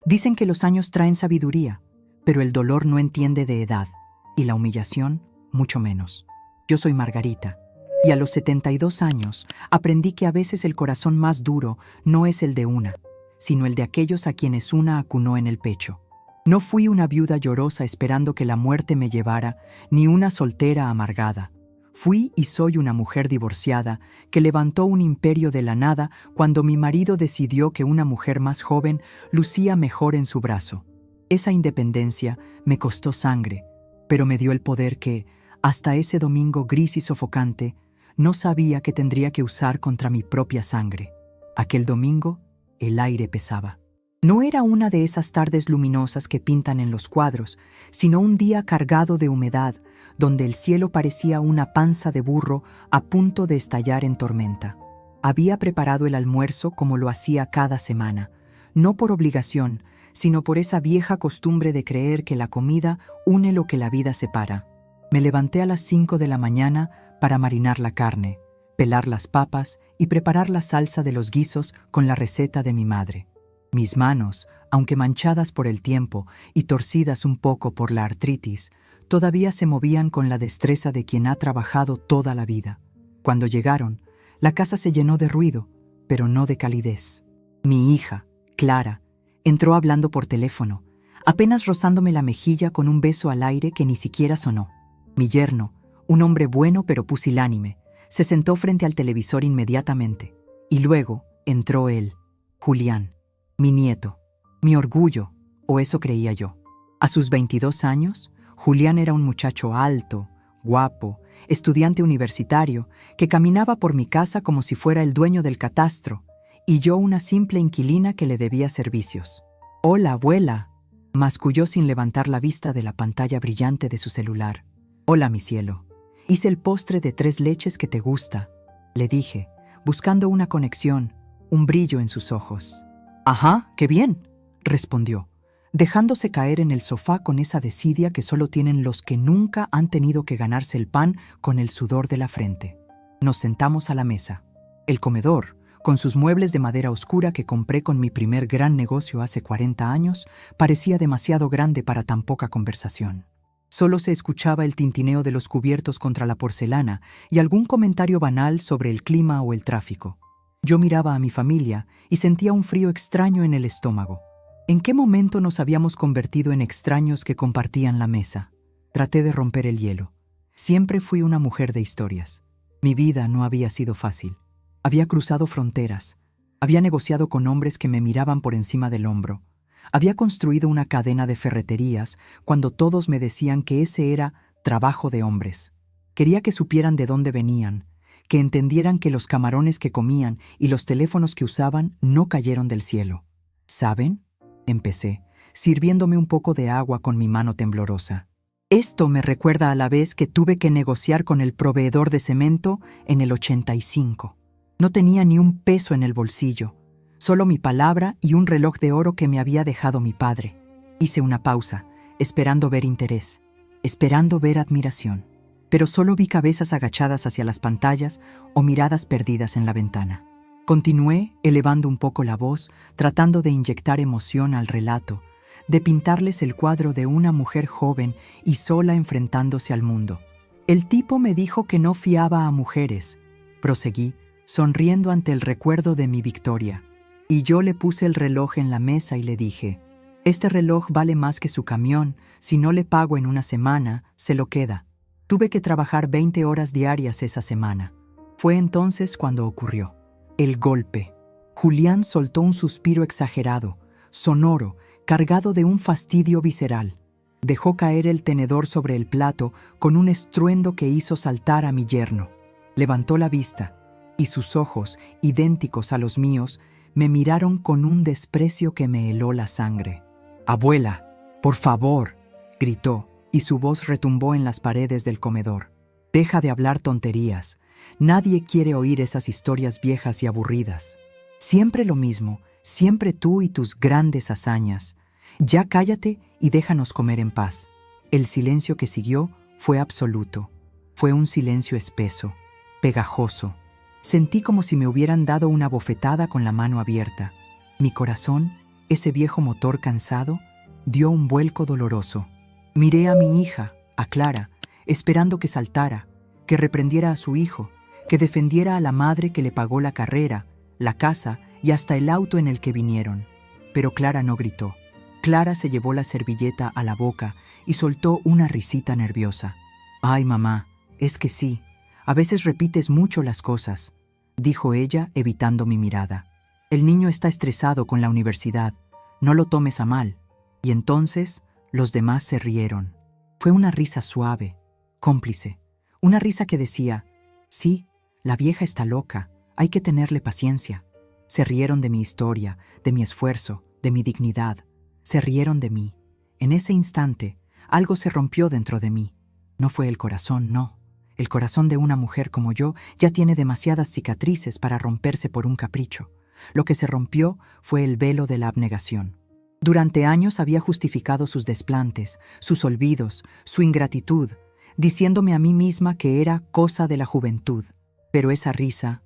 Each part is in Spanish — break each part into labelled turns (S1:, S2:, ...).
S1: Dicen que los años traen sabiduría, pero el dolor no entiende de edad, y la humillación mucho menos. Yo soy Margarita, y a los 72 años aprendí que a veces el corazón más duro no es el de una, sino el de aquellos a quienes una acunó en el pecho. No fui una viuda llorosa esperando que la muerte me llevara, ni una soltera amargada. Fui y soy una mujer divorciada que levantó un imperio de la nada cuando mi marido decidió que una mujer más joven lucía mejor en su brazo. Esa independencia me costó sangre, pero me dio el poder que, hasta ese domingo gris y sofocante, no sabía que tendría que usar contra mi propia sangre. Aquel domingo, el aire pesaba. No era una de esas tardes luminosas que pintan en los cuadros, sino un día cargado de humedad, donde el cielo parecía una panza de burro a punto de estallar en tormenta. Había preparado el almuerzo como lo hacía cada semana, no por obligación, sino por esa vieja costumbre de creer que la comida une lo que la vida separa. Me levanté a las 5 de la mañana para marinar la carne, pelar las papas y preparar la salsa de los guisos con la receta de mi madre. Mis manos, aunque manchadas por el tiempo y torcidas un poco por la artritis, todavía se movían con la destreza de quien ha trabajado toda la vida. Cuando llegaron, la casa se llenó de ruido, pero no de calidez. Mi hija, Clara, entró hablando por teléfono, apenas rozándome la mejilla con un beso al aire que ni siquiera sonó. Mi yerno, un hombre bueno pero pusilánime, se sentó frente al televisor inmediatamente. Y luego entró él, Julián, mi nieto, mi orgullo, o eso creía yo. A sus 22 años, Julián era un muchacho alto, guapo, estudiante universitario, que caminaba por mi casa como si fuera el dueño del catastro, y yo una simple inquilina que le debía servicios. «Hola, abuela», masculló sin levantar la vista de la pantalla brillante de su celular. «Hola, mi cielo. Hice el postre de 3 leches que te gusta», le dije, buscando una conexión, un brillo en sus ojos. «Ajá, qué bien», respondió, dejándose caer en el sofá con esa desidia que solo tienen los que nunca han tenido que ganarse el pan con el sudor de la frente. Nos sentamos a la mesa. El comedor, con sus muebles de madera oscura que compré con mi primer gran negocio hace 40 años, parecía demasiado grande para tan poca conversación. Solo se escuchaba el tintineo de los cubiertos contra la porcelana y algún comentario banal sobre el clima o el tráfico. Yo miraba a mi familia y sentía un frío extraño en el estómago. ¿En qué momento nos habíamos convertido en extraños que compartían la mesa? Traté de romper el hielo. Siempre fui una mujer de historias. Mi vida no había sido fácil. Había cruzado fronteras. Había negociado con hombres que me miraban por encima del hombro. Había construido una cadena de ferreterías cuando todos me decían que ese era trabajo de hombres. Quería que supieran de dónde venían, que entendieran que los camarones que comían y los teléfonos que usaban no cayeron del cielo. ¿Saben?, empecé, sirviéndome un poco de agua con mi mano temblorosa. Esto me recuerda a la vez que tuve que negociar con el proveedor de cemento en el 85. No tenía ni un peso en el bolsillo, solo mi palabra y un reloj de oro que me había dejado mi padre. Hice una pausa, esperando ver interés, esperando ver admiración, pero solo vi cabezas agachadas hacia las pantallas o miradas perdidas en la ventana. Continué, elevando un poco la voz, tratando de inyectar emoción al relato, de pintarles el cuadro de una mujer joven y sola enfrentándose al mundo. El tipo me dijo que no fiaba a mujeres. Proseguí, sonriendo ante el recuerdo de mi victoria. Y yo le puse el reloj en la mesa y le dije, «Este reloj vale más que su camión. Si no le pago en una semana, se lo queda». Tuve que trabajar 20 horas diarias esa semana. Fue entonces cuando ocurrió. El golpe. Julián soltó un suspiro exagerado, sonoro, cargado de un fastidio visceral. Dejó caer el tenedor sobre el plato con un estruendo que hizo saltar a mi yerno. Levantó la vista, y sus ojos, idénticos a los míos, me miraron con un desprecio que me heló la sangre. «Abuela, por favor», gritó, y su voz retumbó en las paredes del comedor. «Deja de hablar tonterías. Nadie quiere oír esas historias viejas y aburridas. Siempre lo mismo, siempre tú y tus grandes hazañas. Ya cállate y déjanos comer en paz». El silencio que siguió fue absoluto. Fue un silencio espeso, pegajoso. Sentí como si me hubieran dado una bofetada con la mano abierta. Mi corazón ese viejo motor cansado, dio un vuelco doloroso. Miré a mi hija, a Clara, esperando que saltara, que reprendiera a su hijo, que defendiera a la madre que le pagó la carrera, la casa y hasta el auto en el que vinieron. Pero Clara no gritó. Clara se llevó la servilleta a la boca y soltó una risita nerviosa. «Ay, mamá, es que sí, a veces repites mucho las cosas», dijo ella, evitando mi mirada. «El niño está estresado con la universidad, no lo tomes a mal». Y entonces los demás se rieron. Fue una risa suave, cómplice, una risa que decía: «Sí, la vieja está loca, hay que tenerle paciencia». Se rieron de mi historia, de mi esfuerzo, de mi dignidad. Se rieron de mí. En ese instante, algo se rompió dentro de mí. No fue el corazón, no. El corazón de una mujer como yo ya tiene demasiadas cicatrices para romperse por un capricho. Lo que se rompió fue el velo de la abnegación. Durante años había justificado sus desplantes, sus olvidos, su ingratitud, diciéndome a mí misma que era cosa de la juventud. Pero esa risa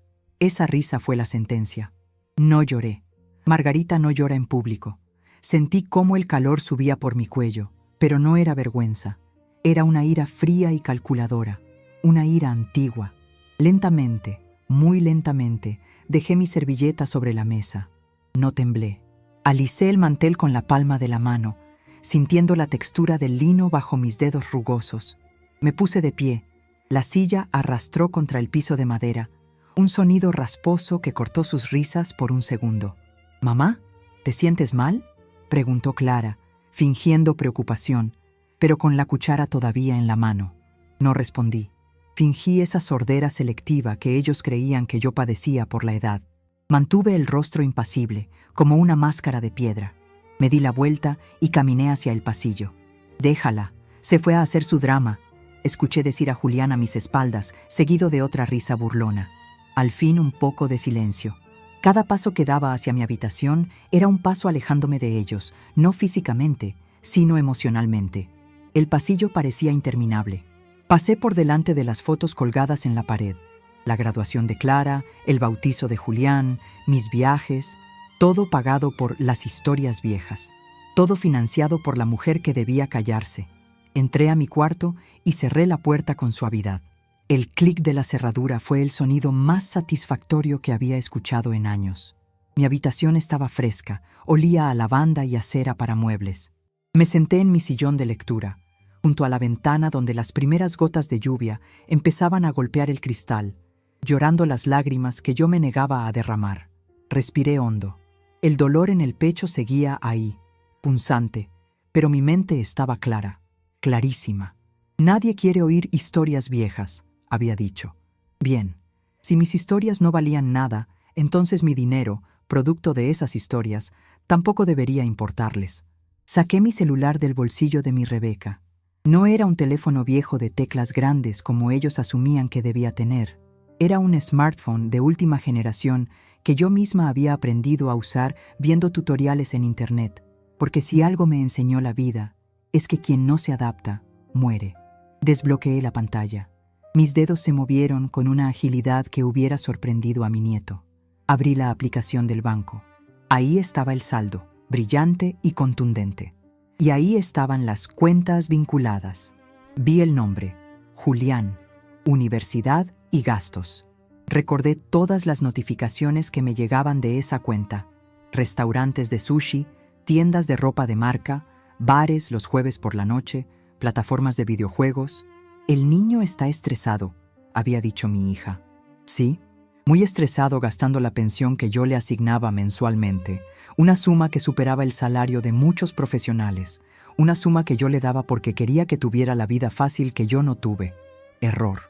S1: fue la sentencia. No lloré. Margarita no llora en público. Sentí cómo el calor subía por mi cuello, pero no era vergüenza. Era una ira fría y calculadora, una ira antigua. Lentamente, muy lentamente, dejé mi servilleta sobre la mesa. No temblé. Alicé el mantel con la palma de la mano, sintiendo la textura del lino bajo mis dedos rugosos. Me puse de pie. La silla arrastró contra el piso de madera, un sonido rasposo que cortó sus risas por un segundo. «¿Mamá? ¿Te sientes mal?», preguntó Clara, fingiendo preocupación, pero con la cuchara todavía en la mano. No respondí. Fingí esa sordera selectiva que ellos creían que yo padecía por la edad. Mantuve el rostro impasible, como una máscara de piedra. Me di la vuelta y caminé hacia el pasillo. «Déjala, se fue a hacer su drama», escuché decir a Julián a mis espaldas, seguido de otra risa burlona. Al fin un poco de silencio. Cada paso que daba hacia mi habitación era un paso alejándome de ellos, no físicamente, sino emocionalmente. El pasillo parecía interminable. Pasé por delante de las fotos colgadas en la pared. La graduación de Clara, el bautizo de Julián, mis viajes, todo pagado por las historias viejas. Todo financiado por la mujer que debía callarse. Entré a mi cuarto y cerré la puerta con suavidad. El clic de la cerradura fue el sonido más satisfactorio que había escuchado en años. Mi habitación estaba fresca, olía a lavanda y a cera para muebles. Me senté en mi sillón de lectura, junto a la ventana donde las primeras gotas de lluvia empezaban a golpear el cristal, llorando las lágrimas que yo me negaba a derramar. Respiré hondo. El dolor en el pecho seguía ahí, punzante, pero mi mente estaba clara, clarísima. «Nadie quiere oír historias viejas», había dicho. Bien, si mis historias no valían nada, entonces mi dinero, producto de esas historias, tampoco debería importarles. Saqué mi celular del bolsillo de mi Rebeca. No era un teléfono viejo de teclas grandes como ellos asumían que debía tener. Era un smartphone de última generación que yo misma había aprendido a usar viendo tutoriales en internet, porque si algo me enseñó la vida, es que quien no se adapta, muere. Desbloqueé la pantalla. Mis dedos se movieron con una agilidad que hubiera sorprendido a mi nieto. Abrí la aplicación del banco. Ahí estaba el saldo, brillante y contundente. Y ahí estaban las cuentas vinculadas. Vi el nombre, Julián, universidad y gastos. Recordé todas las notificaciones que me llegaban de esa cuenta. Restaurantes de sushi, tiendas de ropa de marca, bares los jueves por la noche, plataformas de videojuegos. «El niño está estresado», había dicho mi hija. Sí, muy estresado gastando la pensión que yo le asignaba mensualmente, una suma que superaba el salario de muchos profesionales, una suma que yo le daba porque quería que tuviera la vida fácil que yo no tuve. Error,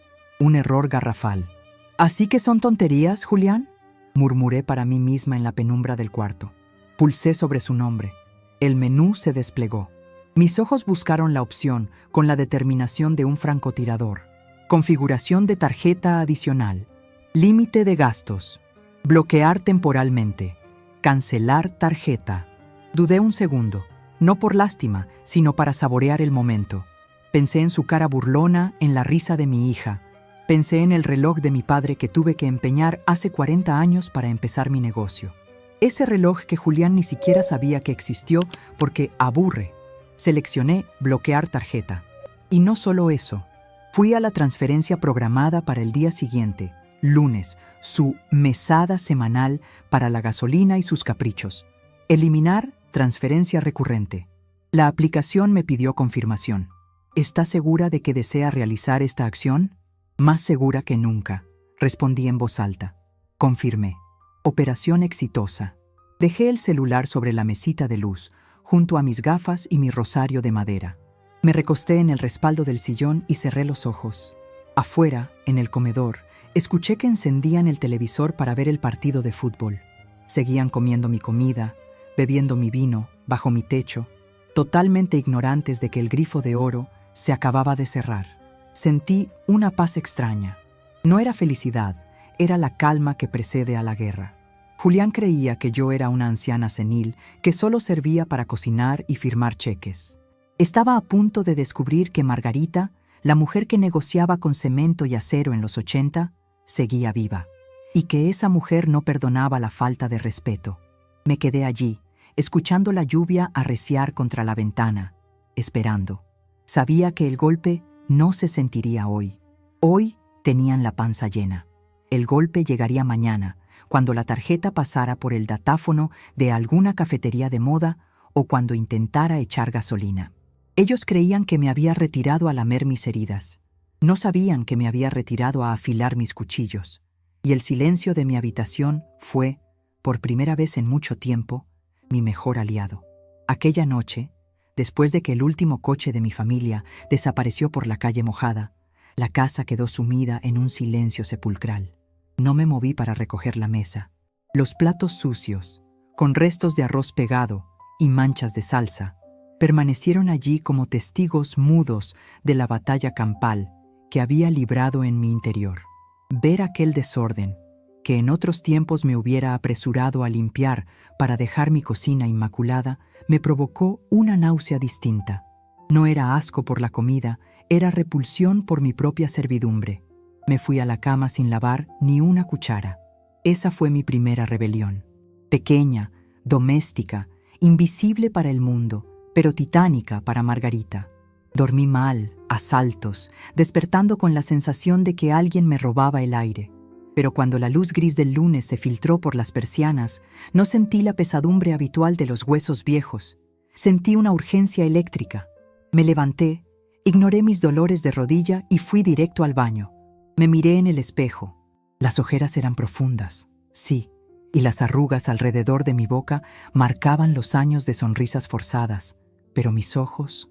S1: un error garrafal. «¿Así que son tonterías, Julián?», murmuré para mí misma en la penumbra del cuarto. Pulsé sobre su nombre. El menú se desplegó. Mis ojos buscaron la opción con la determinación de un francotirador. Configuración de tarjeta adicional. Límite de gastos. Bloquear temporalmente. Cancelar tarjeta. Dudé un segundo, no por lástima, sino para saborear el momento. Pensé en su cara burlona, en la risa de mi hija. Pensé en el reloj de mi padre que tuve que empeñar hace 40 años para empezar mi negocio. Ese reloj que Julián ni siquiera sabía que existió porque aburre. Seleccioné bloquear tarjeta. Y no solo eso. Fui a la transferencia programada para el día siguiente, lunes, su mesada semanal para la gasolina y sus caprichos. Eliminar transferencia recurrente. La aplicación me pidió confirmación. ¿Está segura de que desea realizar esta acción? Más segura que nunca, respondí en voz alta. Confirmé. Operación exitosa. Dejé el celular sobre la mesita de luz, junto a mis gafas y mi rosario de madera. Me recosté en el respaldo del sillón y cerré los ojos. Afuera, en el comedor, escuché que encendían el televisor para ver el partido de fútbol. Seguían comiendo mi comida, bebiendo mi vino, bajo mi techo, totalmente ignorantes de que el grifo de oro se acababa de cerrar. Sentí una paz extraña. No era felicidad, era la calma que precede a la guerra. Julián creía que yo era una anciana senil que solo servía para cocinar y firmar cheques. Estaba a punto de descubrir que Margarita, la mujer que negociaba con cemento y acero en los 80, seguía viva, y que esa mujer no perdonaba la falta de respeto. Me quedé allí, escuchando la lluvia arreciar contra la ventana, esperando. Sabía que el golpe no se sentiría hoy. Hoy tenían la panza llena. El golpe llegaría mañana, cuando la tarjeta pasara por el datáfono de alguna cafetería de moda o cuando intentara echar gasolina. Ellos creían que me había retirado a lamer mis heridas. No sabían que me había retirado a afilar mis cuchillos. Y el silencio de mi habitación fue, por primera vez en mucho tiempo, mi mejor aliado. Aquella noche, después de que el último coche de mi familia desapareció por la calle mojada, la casa quedó sumida en un silencio sepulcral. No me moví para recoger la mesa. Los platos sucios, con restos de arroz pegado y manchas de salsa, permanecieron allí como testigos mudos de la batalla campal que había librado en mi interior. Ver aquel desorden, que en otros tiempos me hubiera apresurado a limpiar para dejar mi cocina inmaculada, me provocó una náusea distinta. No era asco por la comida, era repulsión por mi propia servidumbre. Me fui a la cama sin lavar ni una cuchara. Esa fue mi primera rebelión. Pequeña, doméstica, invisible para el mundo, pero titánica para Margarita. Dormí mal, a saltos, despertando con la sensación de que alguien me robaba el aire. Pero cuando la luz gris del lunes se filtró por las persianas, no sentí la pesadumbre habitual de los huesos viejos. Sentí una urgencia eléctrica. Me levanté, ignoré mis dolores de rodilla y fui directo al baño. Me miré en el espejo. Las ojeras eran profundas, sí, y las arrugas alrededor de mi boca marcaban los años de sonrisas forzadas, pero mis ojos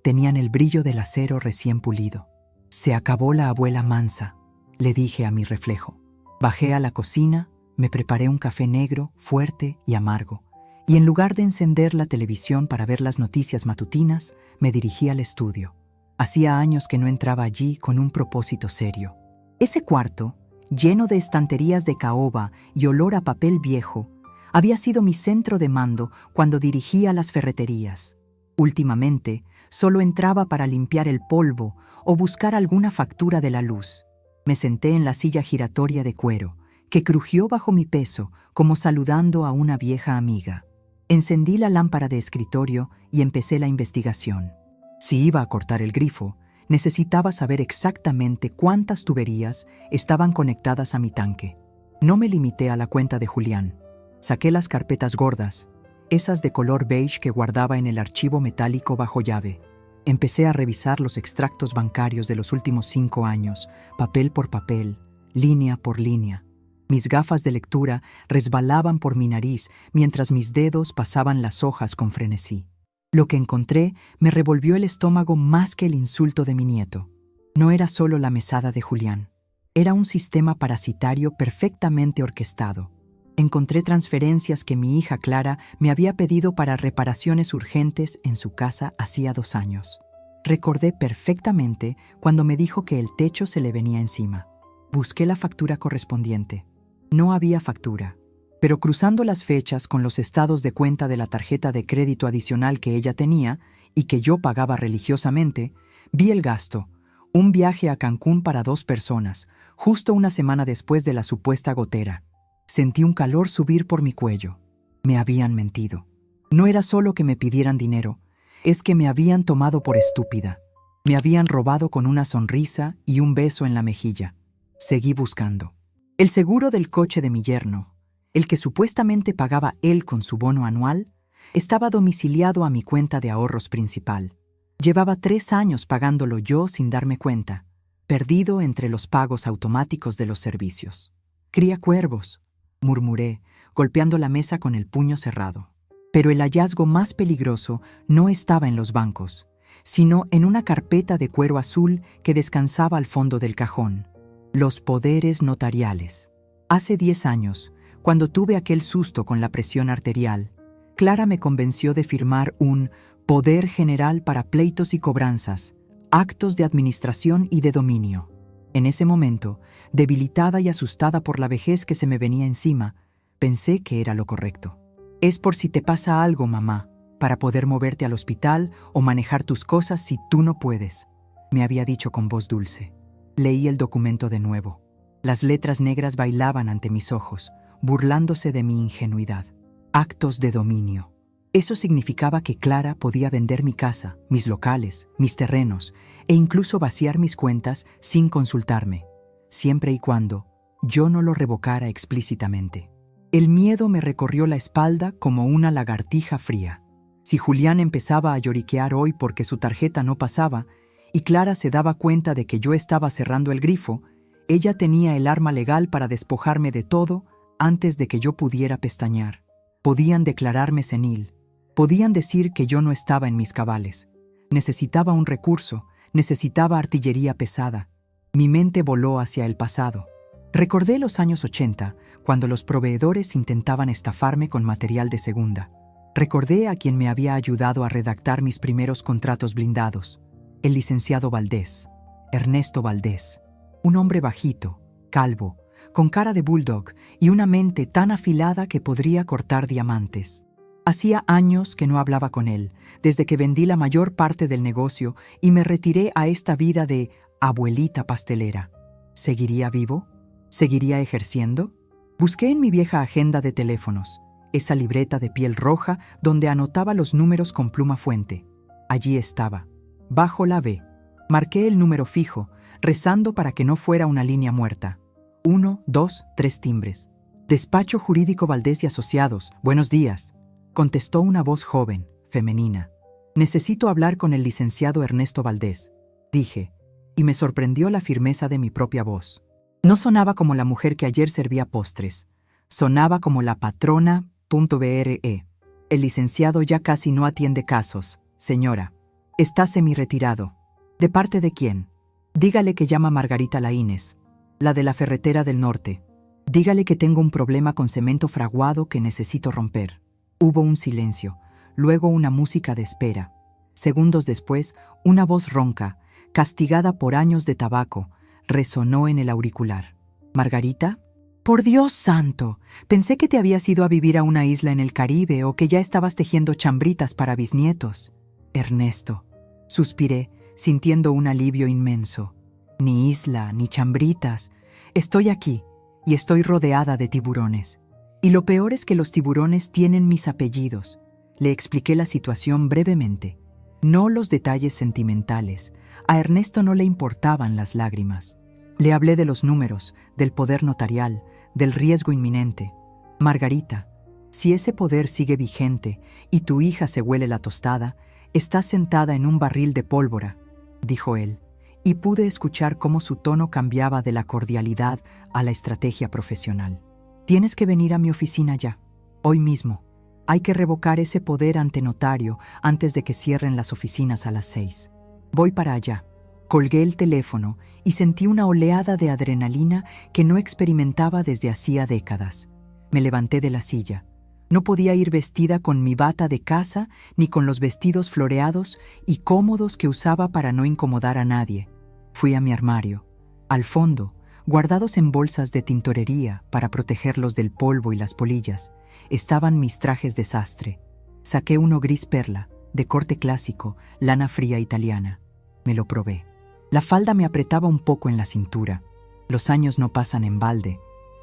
S1: tenían el brillo del acero recién pulido. Se acabó la abuela mansa, le dije a mi reflejo. Bajé a la cocina, me preparé un café negro, fuerte y amargo, y en lugar de encender la televisión para ver las noticias matutinas, me dirigí al estudio. Hacía años que no entraba allí con un propósito serio. Ese cuarto, lleno de estanterías de caoba y olor a papel viejo, había sido mi centro de mando cuando dirigía las ferreterías. Últimamente, solo entraba para limpiar el polvo o buscar alguna factura de la luz. Me senté en la silla giratoria de cuero, que crujió bajo mi peso como saludando a una vieja amiga. Encendí la lámpara de escritorio y empecé la investigación. Si iba a cortar el grifo, necesitaba saber exactamente cuántas tuberías estaban conectadas a mi tanque. No me limité a la cuenta de Julián. Saqué las carpetas gordas, esas de color beige que guardaba en el archivo metálico bajo llave. Empecé a revisar los extractos bancarios de los últimos 5 años, papel por papel, línea por línea. Mis gafas de lectura resbalaban por mi nariz mientras mis dedos pasaban las hojas con frenesí. Lo que encontré me revolvió el estómago más que el insulto de mi nieto. No era solo la mesada de Julián. Era un sistema parasitario perfectamente orquestado. Encontré transferencias que mi hija Clara me había pedido para reparaciones urgentes en su casa hacía 2 años. Recordé perfectamente cuando me dijo que el techo se le venía encima. Busqué la factura correspondiente. No había factura. Pero cruzando las fechas con los estados de cuenta de la tarjeta de crédito adicional que ella tenía y que yo pagaba religiosamente, vi el gasto, un viaje a Cancún para 2 personas, justo una semana después de la supuesta gotera. Sentí un calor subir por mi cuello. Me habían mentido. No era solo que me pidieran dinero, es que me habían tomado por estúpida. Me habían robado con una sonrisa y un beso en la mejilla. Seguí buscando. El seguro del coche de mi yerno, el que supuestamente pagaba él con su bono anual, estaba domiciliado a mi cuenta de ahorros principal. Llevaba 3 años pagándolo yo sin darme cuenta, perdido entre los pagos automáticos de los servicios. «Cría cuervos», murmuré, golpeando la mesa con el puño cerrado. Pero el hallazgo más peligroso no estaba en los bancos, sino en una carpeta de cuero azul que descansaba al fondo del cajón. Los poderes notariales. Hace 10 años, cuando tuve aquel susto con la presión arterial, Clara me convenció de firmar un poder general para pleitos y cobranzas, actos de administración y de dominio. En ese momento, debilitada y asustada por la vejez que se me venía encima, pensé que era lo correcto. «Es por si te pasa algo, mamá, para poder moverte al hospital o manejar tus cosas si tú no puedes», me había dicho con voz dulce. Leí el documento de nuevo. Las letras negras bailaban ante mis ojos, burlándose de mi ingenuidad. Actos de dominio. Eso significaba que Clara podía vender mi casa, mis locales, mis terrenos e incluso vaciar mis cuentas sin consultarme, siempre y cuando yo no lo revocara explícitamente. El miedo me recorrió la espalda como una lagartija fría. Si Julián empezaba a lloriquear hoy porque su tarjeta no pasaba y Clara se daba cuenta de que yo estaba cerrando el grifo, ella tenía el arma legal para despojarme de todo antes de que yo pudiera pestañear. Podían declararme senil. Podían decir que yo no estaba en mis cabales. Necesitaba un recurso, necesitaba artillería pesada. Mi mente voló hacia el pasado. Recordé los años 80, cuando los proveedores intentaban estafarme con material de segunda. Recordé a quien me había ayudado a redactar mis primeros contratos blindados, el licenciado Valdés, Ernesto Valdés, un hombre bajito, calvo, con cara de bulldog y una mente tan afilada que podría cortar diamantes. Hacía años que no hablaba con él, desde que vendí la mayor parte del negocio y me retiré a esta vida de abuelita pastelera. ¿Seguiría vivo? ¿Seguiría ejerciendo? Busqué en mi vieja agenda de teléfonos, esa libreta de piel roja donde anotaba los números con pluma fuente. Allí estaba, bajo la B. Marqué el número fijo, rezando para que no fuera una línea muerta. 1, 2, 3 timbres. «Despacho Jurídico Valdés y Asociados, buenos días», contestó una voz joven, femenina. «Necesito hablar con el licenciado Ernesto Valdés», dije, y me sorprendió la firmeza de mi propia voz. No sonaba como la mujer que ayer servía postres. Sonaba como la patrona.bre. «El licenciado ya casi no atiende casos, señora. Está semi-retirado». «¿De parte de quién?» «Dígale que llama Margarita Laínez, la de la ferretera del norte. Dígale que tengo un problema con cemento fraguado que necesito romper». Hubo un silencio, luego una música de espera. Segundos después, una voz ronca, castigada por años de tabaco, resonó en el auricular. «¿Margarita? ¡Por Dios santo! Pensé que te habías ido a vivir a una isla en el Caribe o que ya estabas tejiendo chambritas para bisnietos». «Ernesto», suspiré, sintiendo un alivio inmenso. «Ni isla, ni chambritas. Estoy aquí, y estoy rodeada de tiburones. Y lo peor es que los tiburones tienen mis apellidos». Le expliqué la situación brevemente. No los detalles sentimentales. A Ernesto no le importaban las lágrimas. Le hablé de los números, del poder notarial, del riesgo inminente. «Margarita, si ese poder sigue vigente y tu hija se huele la tostada, estás sentada en un barril de pólvora», dijo él, y pude escuchar cómo su tono cambiaba de la cordialidad a la estrategia profesional. «Tienes que venir a mi oficina ya, hoy mismo. Hay que revocar ese poder ante notario antes de que cierren las oficinas a las 6. Voy para allá». Colgué el teléfono y sentí una oleada de adrenalina que no experimentaba desde hacía décadas. Me levanté de la silla. No podía ir vestida con mi bata de casa ni con los vestidos floreados y cómodos que usaba para no incomodar a nadie. Fui a mi armario. Al fondo, guardados en bolsas de tintorería para protegerlos del polvo y las polillas, estaban mis trajes de sastre. Saqué uno gris perla, de corte clásico, lana fría italiana. Me lo probé. La falda me apretaba un poco en la cintura. Los años no pasan en balde.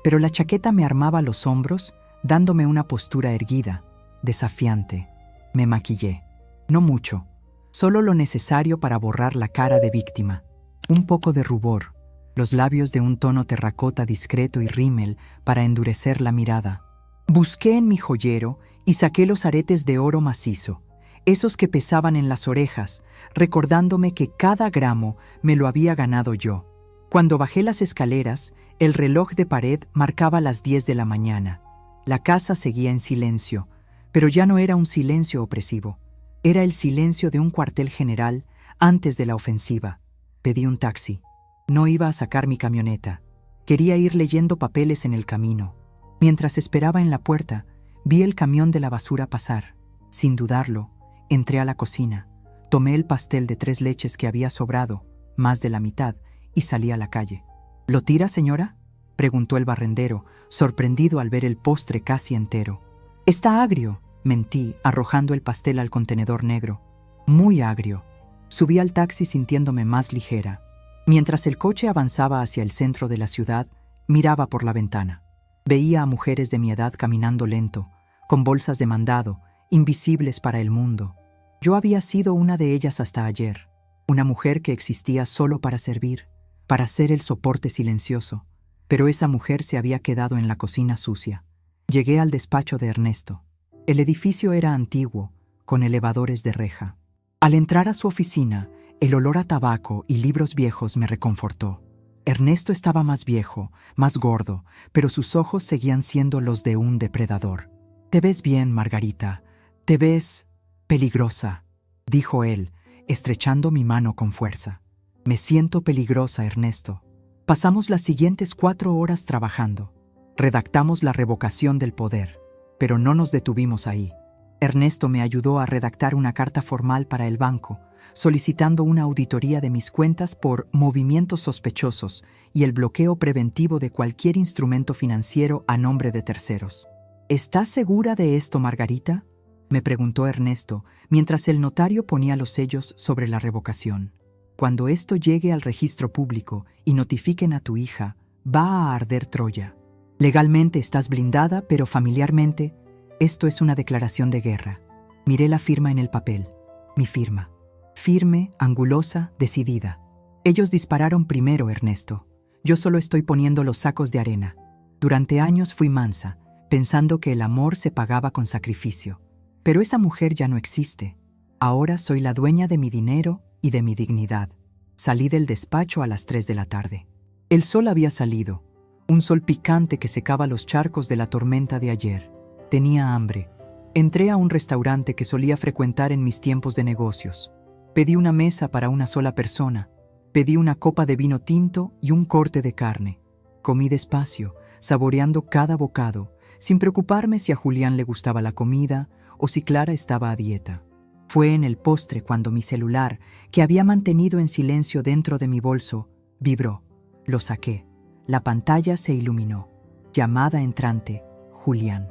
S1: pero la chaqueta me armaba los hombros, dándome una postura erguida, desafiante. Me maquillé. No mucho, solo lo necesario para borrar la cara de víctima. Un poco de rubor, los labios de un tono terracota discreto y rímel para endurecer la mirada. Busqué en mi joyero y saqué los aretes de oro macizo, esos que pesaban en las orejas, recordándome que cada gramo me lo había ganado yo. Cuando bajé las escaleras, el reloj de pared marcaba las 10 de la mañana. La casa seguía en silencio, pero ya no era un silencio opresivo. Era el silencio de un cuartel general antes de la ofensiva. Pedí un taxi. No iba a sacar mi camioneta. Quería ir leyendo papeles en el camino. Mientras esperaba en la puerta, vi el camión de la basura pasar. Sin dudarlo, entré a la cocina, tomé el pastel de 3 leches que había sobrado, más de la mitad, y salí a la calle. ¿Lo tira, señora?, preguntó el barrendero, sorprendido al ver el postre casi entero. Está agrio, mentí, arrojando el pastel al contenedor negro. Muy agrio. Subí al taxi sintiéndome más ligera. Mientras el coche avanzaba hacia el centro de la ciudad, miraba por la ventana. Veía a mujeres de mi edad caminando lento, con bolsas de mandado, invisibles para el mundo. Yo había sido una de ellas hasta ayer, una mujer que existía solo para servir, para ser el soporte silencioso, pero esa mujer se había quedado en la cocina sucia. Llegué al despacho de Ernesto. El edificio era antiguo, con elevadores de reja. Al entrar a su oficina, el olor a tabaco y libros viejos me reconfortó. Ernesto estaba más viejo, más gordo, pero sus ojos seguían siendo los de un depredador. «Te ves bien, Margarita. Te ves peligrosa», dijo él, estrechando mi mano con fuerza. «Me siento peligrosa, Ernesto». Pasamos las siguientes 4 horas trabajando. Redactamos la revocación del poder, pero no nos detuvimos ahí. Ernesto me ayudó a redactar una carta formal para el banco, solicitando una auditoría de mis cuentas por movimientos sospechosos y el bloqueo preventivo de cualquier instrumento financiero a nombre de terceros. ¿Estás segura de esto, Margarita?, me preguntó Ernesto, mientras el notario ponía los sellos sobre la revocación. Cuando esto llegue al registro público y notifiquen a tu hija, va a arder Troya. Legalmente estás blindada, pero familiarmente, esto es una declaración de guerra. Miré la firma en el papel. Mi firma. Firme, angulosa, decidida. Ellos dispararon primero, Ernesto. Yo solo estoy poniendo los sacos de arena. Durante años fui mansa, pensando que el amor se pagaba con sacrificio. Pero esa mujer ya no existe. Ahora soy la dueña de mi dinero y de mi dignidad. Salí del despacho a las 3 de la tarde. El sol había salido, un sol picante que secaba los charcos de la tormenta de ayer. Tenía hambre. Entré a un restaurante que solía frecuentar en mis tiempos de negocios. Pedí una mesa para una sola persona. Pedí una copa de vino tinto y un corte de carne. Comí despacio, saboreando cada bocado, sin preocuparme si a Julián le gustaba la comida o si Clara estaba a dieta. Fue en el postre cuando mi celular, que había mantenido en silencio dentro de mi bolso, vibró. Lo saqué. La pantalla se iluminó. Llamada entrante, Julián.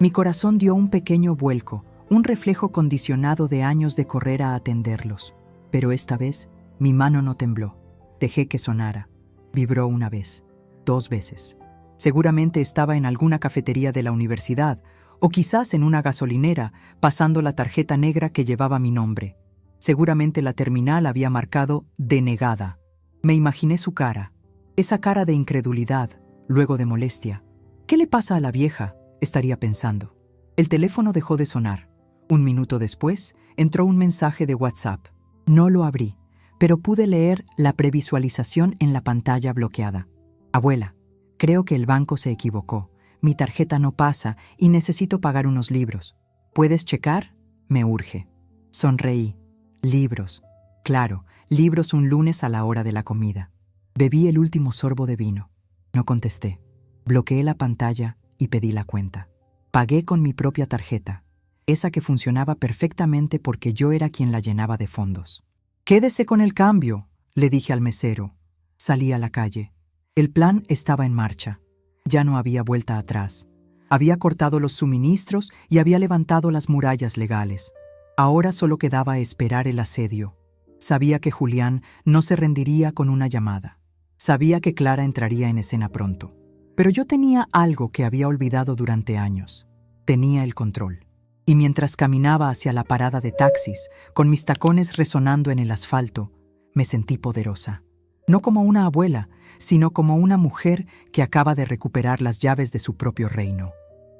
S1: Mi corazón dio un pequeño vuelco, un reflejo condicionado de años de correr a atenderlos. Pero esta vez, mi mano no tembló. Dejé que sonara. Vibró 1 vez, 2 veces. Seguramente estaba en alguna cafetería de la universidad, o quizás en una gasolinera, pasando la tarjeta negra que llevaba mi nombre. Seguramente la terminal había marcado denegada. Me imaginé su cara, esa cara de incredulidad, luego de molestia. ¿Qué le pasa a la vieja?, estaría pensando. El teléfono dejó de sonar. 1 minuto después, entró un mensaje de WhatsApp. No lo abrí, pero pude leer la previsualización en la pantalla bloqueada. Abuela, creo que el banco se equivocó. Mi tarjeta no pasa y necesito pagar unos libros. ¿Puedes checar? Me urge. Sonreí. Libros. Claro, libros un lunes a la hora de la comida. Bebí el último sorbo de vino. No contesté. Bloqueé la pantalla y pedí la cuenta. Pagué con mi propia tarjeta, esa que funcionaba perfectamente porque yo era quien la llenaba de fondos. «Quédese con el cambio», le dije al mesero. Salí a la calle. El plan estaba en marcha. Ya no había vuelta atrás. Había cortado los suministros y había levantado las murallas legales. Ahora solo quedaba esperar el asedio. Sabía que Julián no se rendiría con una llamada. Sabía que Clara entraría en escena pronto. Pero yo tenía algo que había olvidado durante años. Tenía el control. Y mientras caminaba hacia la parada de taxis, con mis tacones resonando en el asfalto, me sentí poderosa. No como una abuela, sino como una mujer que acaba de recuperar las llaves de su propio reino.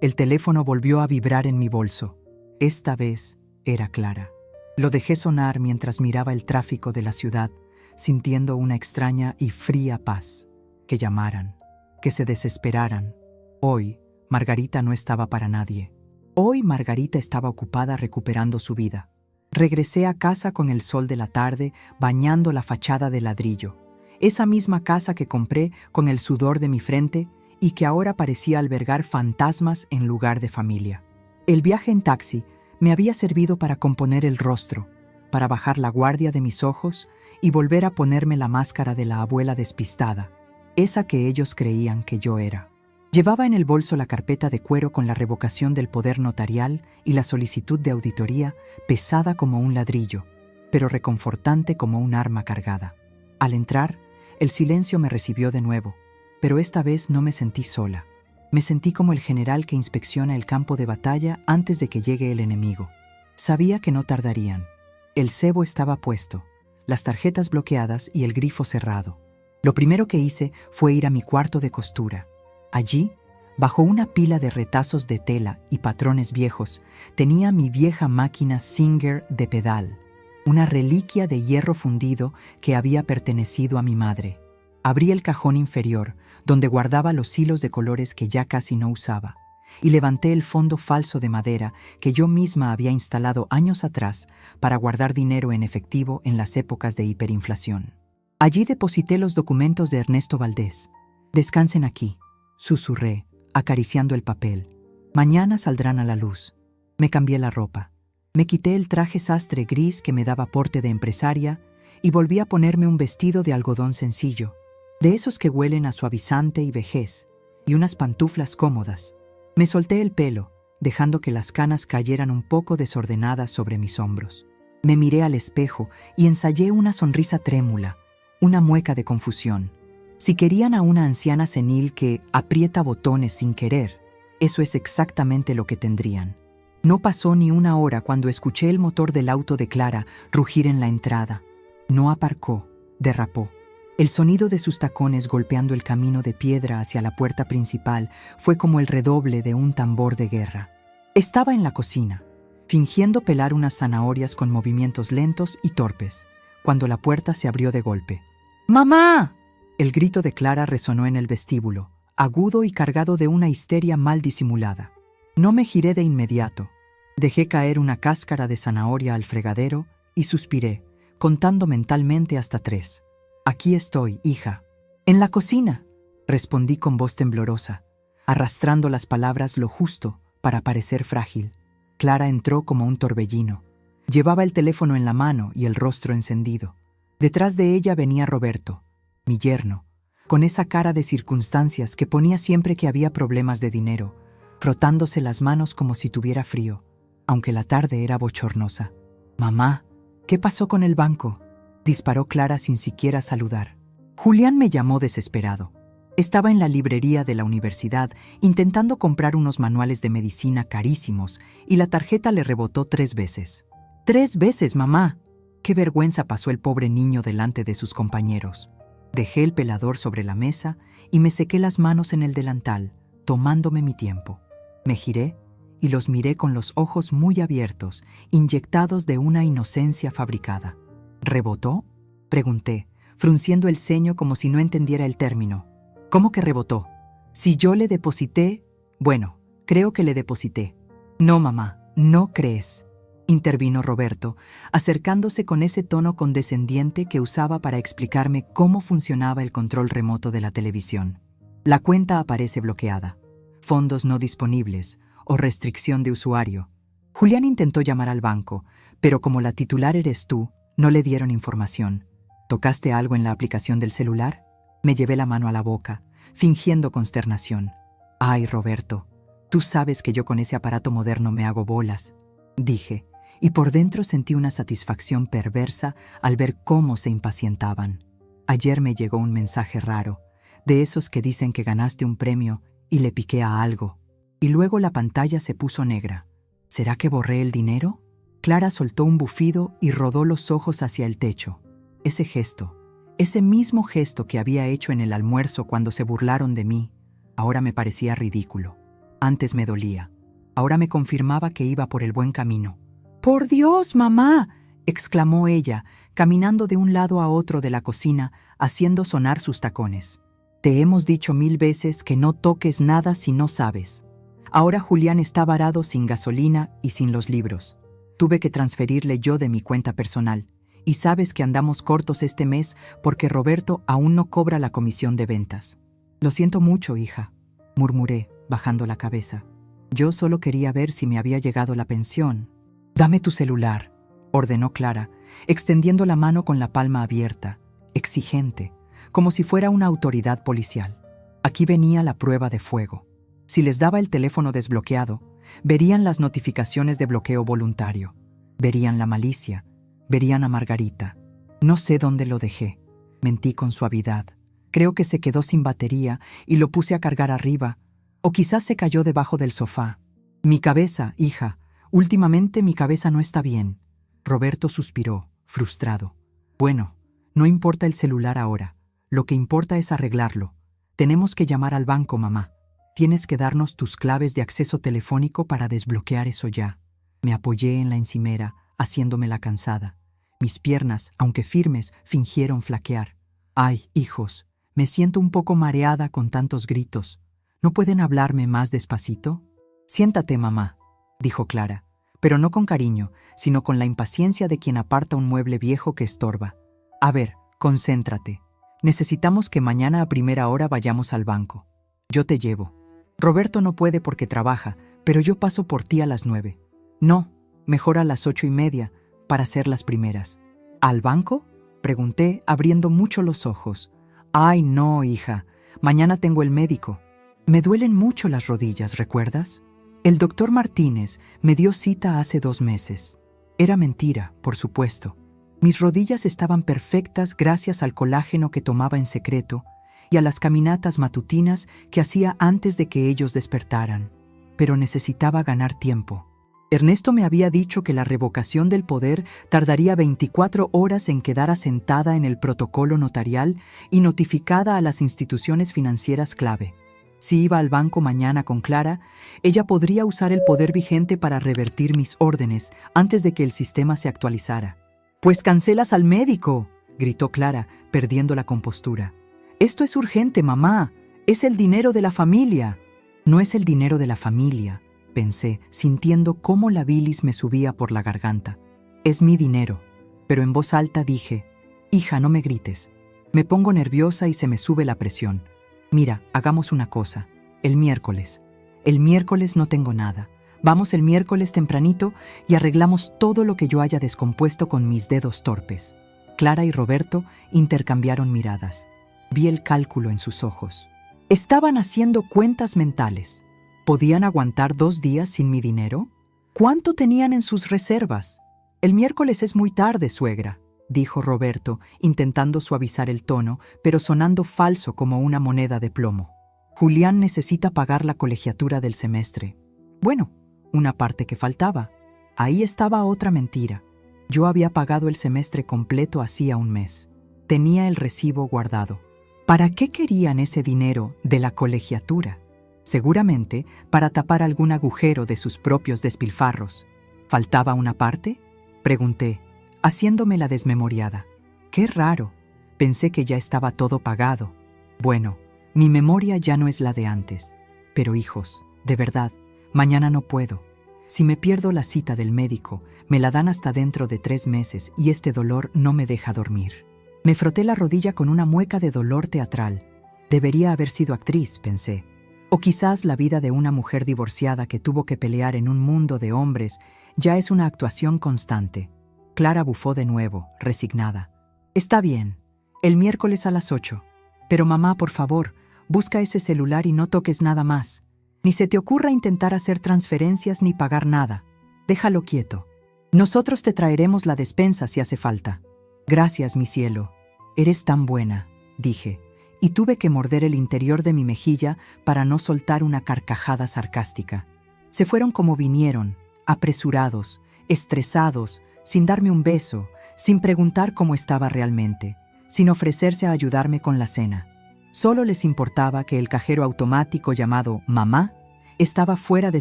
S1: El teléfono volvió a vibrar en mi bolso. Esta vez era Clara. Lo dejé sonar mientras miraba el tráfico de la ciudad, sintiendo una extraña y fría paz. Que llamaran, que se desesperaran. Hoy, Margarita no estaba para nadie. Hoy Margarita estaba ocupada recuperando su vida. Regresé a casa con el sol de la tarde, bañando la fachada de ladrillo. Esa misma casa que compré con el sudor de mi frente y que ahora parecía albergar fantasmas en lugar de familia. El viaje en taxi me había servido para componer el rostro, para bajar la guardia de mis ojos y volver a ponerme la máscara de la abuela despistada, esa que ellos creían que yo era. Llevaba en el bolso la carpeta de cuero con la revocación del poder notarial y la solicitud de auditoría, pesada como un ladrillo, pero reconfortante como un arma cargada. Al entrar, el silencio me recibió de nuevo, pero esta vez no me sentí sola. Me sentí como el general que inspecciona el campo de batalla antes de que llegue el enemigo. Sabía que no tardarían. El cebo estaba puesto, las tarjetas bloqueadas y el grifo cerrado. Lo primero que hice fue ir a mi cuarto de costura. Allí, bajo una pila de retazos de tela y patrones viejos, tenía mi vieja máquina Singer de pedal, una reliquia de hierro fundido que había pertenecido a mi madre. Abrí el cajón inferior, donde guardaba los hilos de colores que ya casi no usaba, y levanté el fondo falso de madera que yo misma había instalado años atrás para guardar dinero en efectivo en las épocas de hiperinflación. Allí deposité los documentos de Ernesto Valdés. Descansen aquí, susurré, acariciando el papel. Mañana saldrán a la luz. Me cambié la ropa. Me quité el traje sastre gris que me daba porte de empresaria y volví a ponerme un vestido de algodón sencillo, de esos que huelen a suavizante y vejez, y unas pantuflas cómodas. Me solté el pelo, dejando que las canas cayeran un poco desordenadas sobre mis hombros. Me miré al espejo y ensayé una sonrisa trémula, una mueca de confusión. Si querían a una anciana senil que aprieta botones sin querer, eso es exactamente lo que tendrían. No pasó ni una hora cuando escuché el motor del auto de Clara rugir en la entrada. No aparcó, derrapó. El sonido de sus tacones golpeando el camino de piedra hacia la puerta principal fue como el redoble de un tambor de guerra. Estaba en la cocina, fingiendo pelar unas zanahorias con movimientos lentos y torpes, cuando la puerta se abrió de golpe. ¡Mamá! El grito de Clara resonó en el vestíbulo, agudo y cargado de una histeria mal disimulada. No me giré de inmediato. Dejé caer una cáscara de zanahoria al fregadero y suspiré, contando mentalmente hasta 3. Aquí estoy, hija. En la cocina, respondí con voz temblorosa, arrastrando las palabras lo justo para parecer frágil. Clara entró como un torbellino. Llevaba el teléfono en la mano y el rostro encendido. Detrás de ella venía Roberto, mi yerno, con esa cara de circunstancias que ponía siempre que había problemas de dinero, frotándose las manos como si tuviera frío, aunque la tarde era bochornosa. «Mamá, ¿qué pasó con el banco?», disparó Clara sin siquiera saludar. Julián me llamó desesperado. Estaba en la librería de la universidad intentando comprar unos manuales de medicina carísimos y la tarjeta le rebotó 3 veces. ¡3 veces, mamá! Qué vergüenza pasó el pobre niño delante de sus compañeros. Dejé el pelador sobre la mesa y me sequé las manos en el delantal, tomándome mi tiempo. Me giré y los miré con los ojos muy abiertos, inyectados de una inocencia fabricada. ¿Rebotó?, pregunté, frunciendo el ceño como si no entendiera el término. ¿Cómo que rebotó? Si yo le deposité... Bueno, creo que le deposité. No, mamá, no crees, intervino Roberto, acercándose con ese tono condescendiente que usaba para explicarme cómo funcionaba el control remoto de la televisión. La cuenta aparece bloqueada, fondos no disponibles o restricción de usuario. Julián intentó llamar al banco, pero como la titular eres tú, no le dieron información. ¿Tocaste algo en la aplicación del celular? Me llevé la mano a la boca, fingiendo consternación. Ay, Roberto, tú sabes que yo con ese aparato moderno me hago bolas, dije, y por dentro sentí una satisfacción perversa al ver cómo se impacientaban. Ayer me llegó un mensaje raro, De esos que dicen que ganaste un premio y le piqué a algo. Y luego la pantalla se puso negra. ¿Será que borré el dinero? Clara soltó un bufido y rodó los ojos hacia el techo. Ese gesto, ese mismo gesto que había hecho en el almuerzo cuando se burlaron de mí, ahora me parecía ridículo. Antes me dolía. Ahora me confirmaba que iba por el buen camino. ¡Por Dios, mamá!, exclamó ella, caminando de un lado a otro de la cocina, haciendo sonar sus tacones. Te hemos dicho 1000 veces que no toques nada si no sabes. Ahora Julián está varado sin gasolina y sin los libros. Tuve que transferirle yo de mi cuenta personal. Y sabes que andamos cortos este mes porque Roberto aún no cobra la comisión de ventas. Lo siento mucho, hija, murmuré, bajando la cabeza. Yo solo quería ver si me había llegado la pensión. Dame tu celular, ordenó Clara, extendiendo la mano con la palma abierta, exigente, como si fuera una autoridad policial. Aquí venía la prueba de fuego. Si les daba el teléfono desbloqueado, verían las notificaciones de bloqueo voluntario, verían la malicia, verían a Margarita. No sé dónde lo dejé. Mentí con suavidad. Creo que se quedó sin batería y lo puse a cargar arriba, o quizás se cayó debajo del sofá. Mi cabeza, hija, últimamente mi cabeza no está bien. Roberto suspiró, frustrado. Bueno, no importa el celular ahora. Lo que importa es arreglarlo. Tenemos que llamar al banco, mamá. Tienes que darnos tus claves de acceso telefónico para desbloquear eso ya. Me apoyé en la encimera, haciéndome la cansada. Mis piernas, aunque firmes, fingieron flaquear. Ay, hijos, me siento un poco mareada con tantos gritos. ¿No pueden hablarme más despacito? Siéntate, mamá, dijo Clara, pero no con cariño, sino con la impaciencia de quien aparta un mueble viejo que estorba. A ver, concéntrate. Necesitamos que mañana a primera hora vayamos al banco. Yo te llevo. Roberto no puede porque trabaja, pero yo paso por ti a las 9. No, mejor a las 8:30, para ser las primeras. ¿Al banco?, pregunté, abriendo mucho los ojos. Ay, no, hija. Mañana tengo el médico. Me duelen mucho las rodillas, ¿recuerdas? El doctor Martínez me dio cita hace 2 meses. Era mentira, por supuesto. Mis rodillas estaban perfectas gracias al colágeno que tomaba en secreto y a las caminatas matutinas que hacía antes de que ellos despertaran. Pero necesitaba ganar tiempo. Ernesto me había dicho que la revocación del poder tardaría 24 horas en quedar asentada en el protocolo notarial y notificada a las instituciones financieras clave. Si iba al banco mañana con Clara, ella podría usar el poder vigente para revertir mis órdenes antes de que el sistema se actualizara. «¡Pues cancelas al médico!», gritó Clara, perdiendo la compostura. «Esto es urgente, mamá. Es el dinero de la familia». «No es el dinero de la familia», pensé, sintiendo cómo la bilis me subía por la garganta. «Es mi dinero». Pero en voz alta dije, «Hija, no me grites. Me pongo nerviosa y se me sube la presión. Mira, hagamos una cosa. El miércoles. El miércoles no tengo nada. Vamos el miércoles tempranito y arreglamos todo lo que yo haya descompuesto con mis dedos torpes». Clara y Roberto intercambiaron miradas. Vi el cálculo en sus ojos. Estaban haciendo cuentas mentales. ¿Podían aguantar 2 días sin mi dinero? ¿Cuánto tenían en sus reservas? «El miércoles es muy tarde, suegra», dijo Roberto, intentando suavizar el tono, pero sonando falso como una moneda de plomo. «Julián necesita pagar la colegiatura del semestre». Bueno, una parte que faltaba. Ahí estaba otra mentira. Yo había pagado el semestre completo hacía 1 mes. Tenía el recibo guardado. ¿Para qué querían ese dinero de la colegiatura? Seguramente para tapar algún agujero de sus propios despilfarros. ¿Faltaba una parte?, pregunté, haciéndome la desmemoriada. Qué raro. Pensé que ya estaba todo pagado. Bueno, mi memoria ya no es la de antes. Pero hijos, de verdad, mañana no puedo. Si me pierdo la cita del médico, me la dan hasta dentro de 3 meses y este dolor no me deja dormir. Me froté la rodilla con una mueca de dolor teatral. Debería haber sido actriz, pensé. O quizás la vida de una mujer divorciada que tuvo que pelear en un mundo de hombres ya es una actuación constante. Clara bufó de nuevo, resignada. Está bien, el miércoles a las 8. Pero mamá, por favor, busca ese celular y no toques nada más. Ni se te ocurra intentar hacer transferencias ni pagar nada. Déjalo quieto. Nosotros te traeremos la despensa si hace falta. Gracias, mi cielo. Eres tan buena, dije, y tuve que morder el interior de mi mejilla para no soltar una carcajada sarcástica. Se fueron como vinieron, apresurados, estresados, sin darme un beso, sin preguntar cómo estaba realmente, sin ofrecerse a ayudarme con la cena. Solo les importaba que el cajero automático llamado Mamá estaba fuera de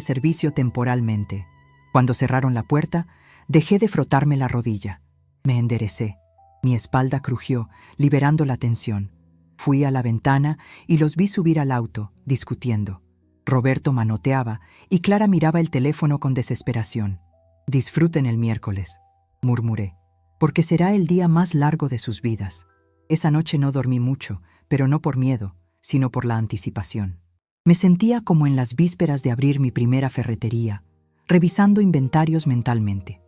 S1: servicio temporalmente. Cuando cerraron la puerta, dejé de frotarme la rodilla. Me enderecé. Mi espalda crujió, liberando la tensión. Fui a la ventana y los vi subir al auto, discutiendo. Roberto manoteaba y Clara miraba el teléfono con desesperación. «Disfruten el miércoles», murmuré, «porque será el día más largo de sus vidas». Esa noche no dormí mucho, pero no por miedo, sino por la anticipación. Me sentía como en las vísperas de abrir mi primera ferretería, revisando inventarios mentalmente.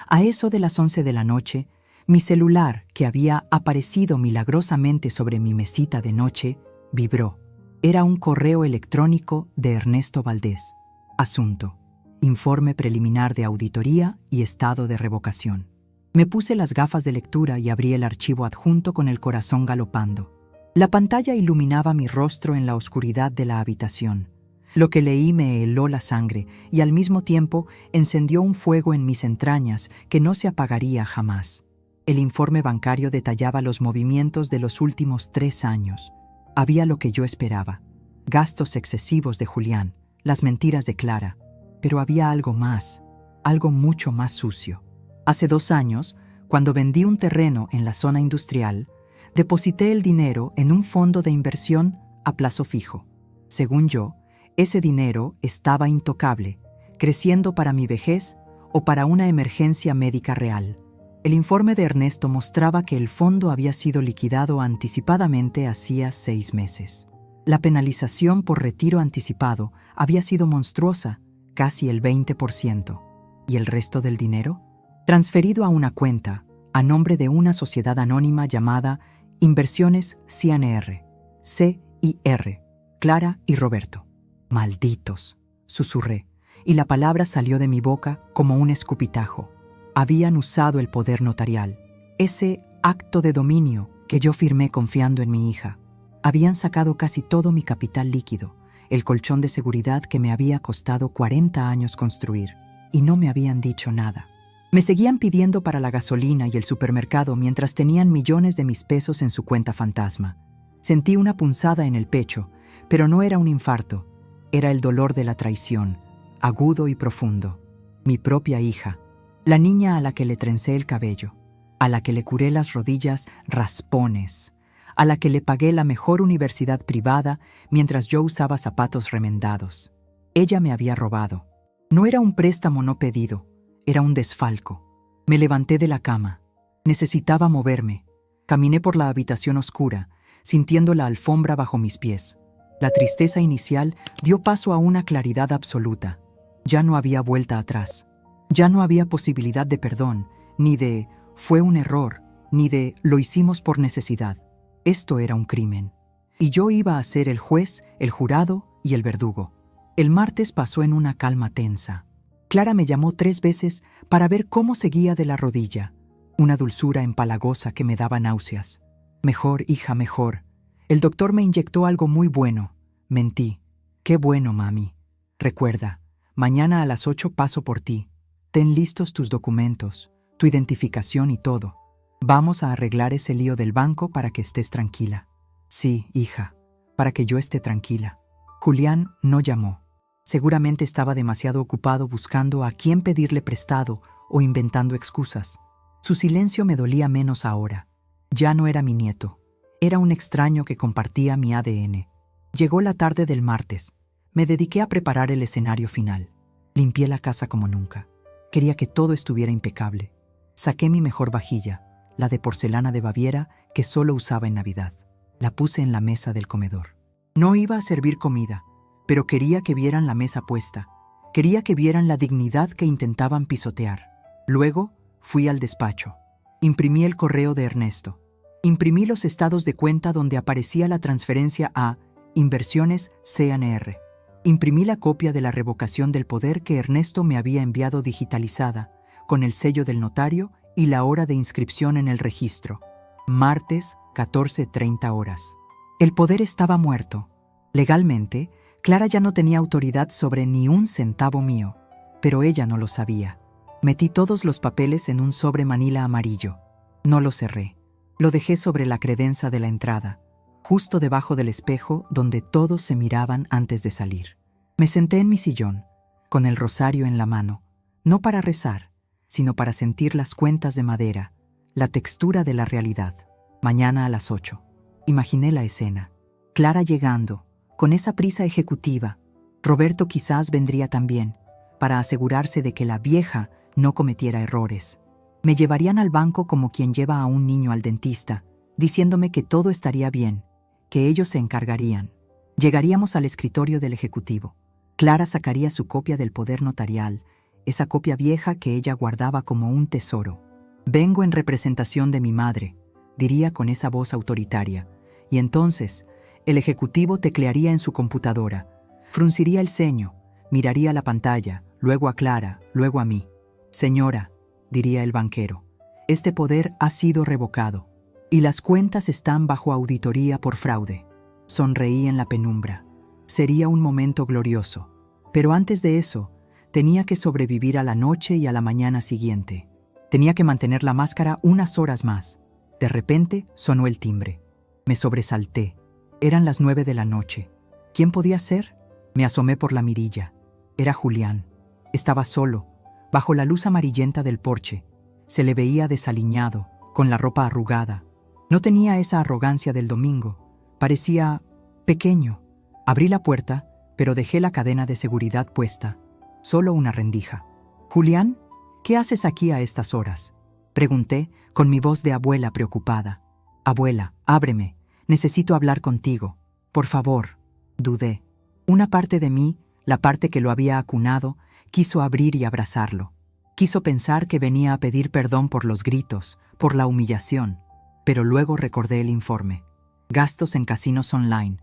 S1: A eso de las 11 de la noche, mi celular, que había aparecido milagrosamente sobre mi mesita de noche, vibró. Era un correo electrónico de Ernesto Valdés. Asunto: informe preliminar de auditoría y estado de revocación. Me puse las gafas de lectura y abrí el archivo adjunto con el corazón galopando. La pantalla iluminaba mi rostro en la oscuridad de la habitación. Lo que leí me heló la sangre y al mismo tiempo encendió un fuego en mis entrañas que no se apagaría jamás. El informe bancario detallaba los movimientos de los últimos 3 años. Había lo que yo esperaba: gastos excesivos de Julián, las mentiras de Clara. Pero había algo más, algo mucho más sucio. Hace 2 años, cuando vendí un terreno en la zona industrial, deposité el dinero en un fondo de inversión a plazo fijo. Según yo, ese dinero estaba intocable, creciendo para mi vejez o para una emergencia médica real. El informe de Ernesto mostraba que el fondo había sido liquidado anticipadamente hacía 6 meses. La penalización por retiro anticipado había sido monstruosa, casi el 20%. ¿Y el resto del dinero? Transferido a una cuenta, a nombre de una sociedad anónima llamada Inversiones CIR, C-I-R, Clara y Roberto. «Malditos», susurré, y la palabra salió de mi boca como un escupitajo. Habían usado el poder notarial, ese acto de dominio que yo firmé confiando en mi hija. Habían sacado casi todo mi capital líquido, el colchón de seguridad que me había costado 40 años construir, y no me habían dicho nada. Me seguían pidiendo para la gasolina y el supermercado mientras tenían millones de mis pesos en su cuenta fantasma. Sentí una punzada en el pecho, pero no era un infarto, era el dolor de la traición, agudo y profundo. Mi propia hija, la niña a la que le trencé el cabello, a la que le curé las rodillas raspones, a la que le pagué la mejor universidad privada mientras yo usaba zapatos remendados. Ella me había robado. No era un préstamo no pedido, era un desfalco. Me levanté de la cama. Necesitaba moverme. Caminé por la habitación oscura, sintiendo la alfombra bajo mis pies. La tristeza inicial dio paso a una claridad absoluta. Ya no había vuelta atrás. Ya no había posibilidad de perdón, ni de «fue un error», ni de «lo hicimos por necesidad». Esto era un crimen. Y yo iba a ser el juez, el jurado y el verdugo. El martes pasó en una calma tensa. Clara me llamó 3 veces para ver cómo seguía de la rodilla. Una dulzura empalagosa que me daba náuseas. «Mejor, hija, mejor. El doctor me inyectó algo muy bueno». Mentí. «Qué bueno, mami. Recuerda, mañana a las 8 paso por ti. Ten listos tus documentos, tu identificación y todo. Vamos a arreglar ese lío del banco para que estés tranquila». «Sí, hija, para que yo esté tranquila». Julián no llamó. Seguramente estaba demasiado ocupado buscando a quién pedirle prestado o inventando excusas. Su silencio me dolía menos ahora. Ya no era mi nieto. Era un extraño que compartía mi ADN. Llegó la tarde del martes. Me dediqué a preparar el escenario final. Limpié la casa como nunca. Quería que todo estuviera impecable. Saqué mi mejor vajilla, la de porcelana de Baviera que solo usaba en Navidad. La puse en la mesa del comedor. No iba a servir comida, pero quería que vieran la mesa puesta. Quería que vieran la dignidad que intentaban pisotear. Luego fui al despacho. Imprimí el correo de Ernesto. Imprimí los estados de cuenta donde aparecía la transferencia a Inversiones CNR. Imprimí la copia de la revocación del poder que Ernesto me había enviado digitalizada, con el sello del notario y la hora de inscripción en el registro. Martes, 14:30 horas. El poder estaba muerto. Legalmente, Clara ya no tenía autoridad sobre ni un centavo mío, pero ella no lo sabía. Metí todos los papeles en un sobre manila amarillo. No lo cerré. Lo dejé sobre la credenza de la entrada, justo debajo del espejo donde todos se miraban antes de salir. Me senté en mi sillón, con el rosario en la mano, no para rezar, sino para sentir las cuentas de madera, la textura de la realidad. Mañana a las 8. Imaginé la escena. Clara llegando, con esa prisa ejecutiva. Roberto quizás vendría también, para asegurarse de que la vieja no cometiera errores. Me llevarían al banco como quien lleva a un niño al dentista, diciéndome que todo estaría bien, que ellos se encargarían. Llegaríamos al escritorio del ejecutivo. Clara sacaría su copia del poder notarial, esa copia vieja que ella guardaba como un tesoro. «Vengo en representación de mi madre», diría con esa voz autoritaria, y entonces el ejecutivo teclearía en su computadora, frunciría el ceño, miraría la pantalla, luego a Clara, luego a mí. «Señora», diría el banquero, «este poder ha sido revocado, y las cuentas están bajo auditoría por fraude». Sonreí en la penumbra. Sería un momento glorioso. Pero antes de eso, tenía que sobrevivir a la noche y a la mañana siguiente. Tenía que mantener la máscara unas horas más. De repente sonó el timbre. Me sobresalté. Eran las 9 de la noche. ¿Quién podía ser? Me asomé por la mirilla. Era Julián. Estaba solo, bajo la luz amarillenta del porche. Se le veía desaliñado, con la ropa arrugada. No tenía esa arrogancia del domingo. Parecía pequeño. Abrí la puerta, pero dejé la cadena de seguridad puesta. Solo una rendija. «Julián, ¿qué haces aquí a estas horas?», pregunté con mi voz de abuela preocupada. «Abuela, ábreme. Necesito hablar contigo. Por favor». Dudé. Una parte de mí, la parte que lo había acunado, quiso abrir y abrazarlo. Quiso pensar que venía a pedir perdón por los gritos, por la humillación. Pero luego recordé el informe. Gastos en casinos online,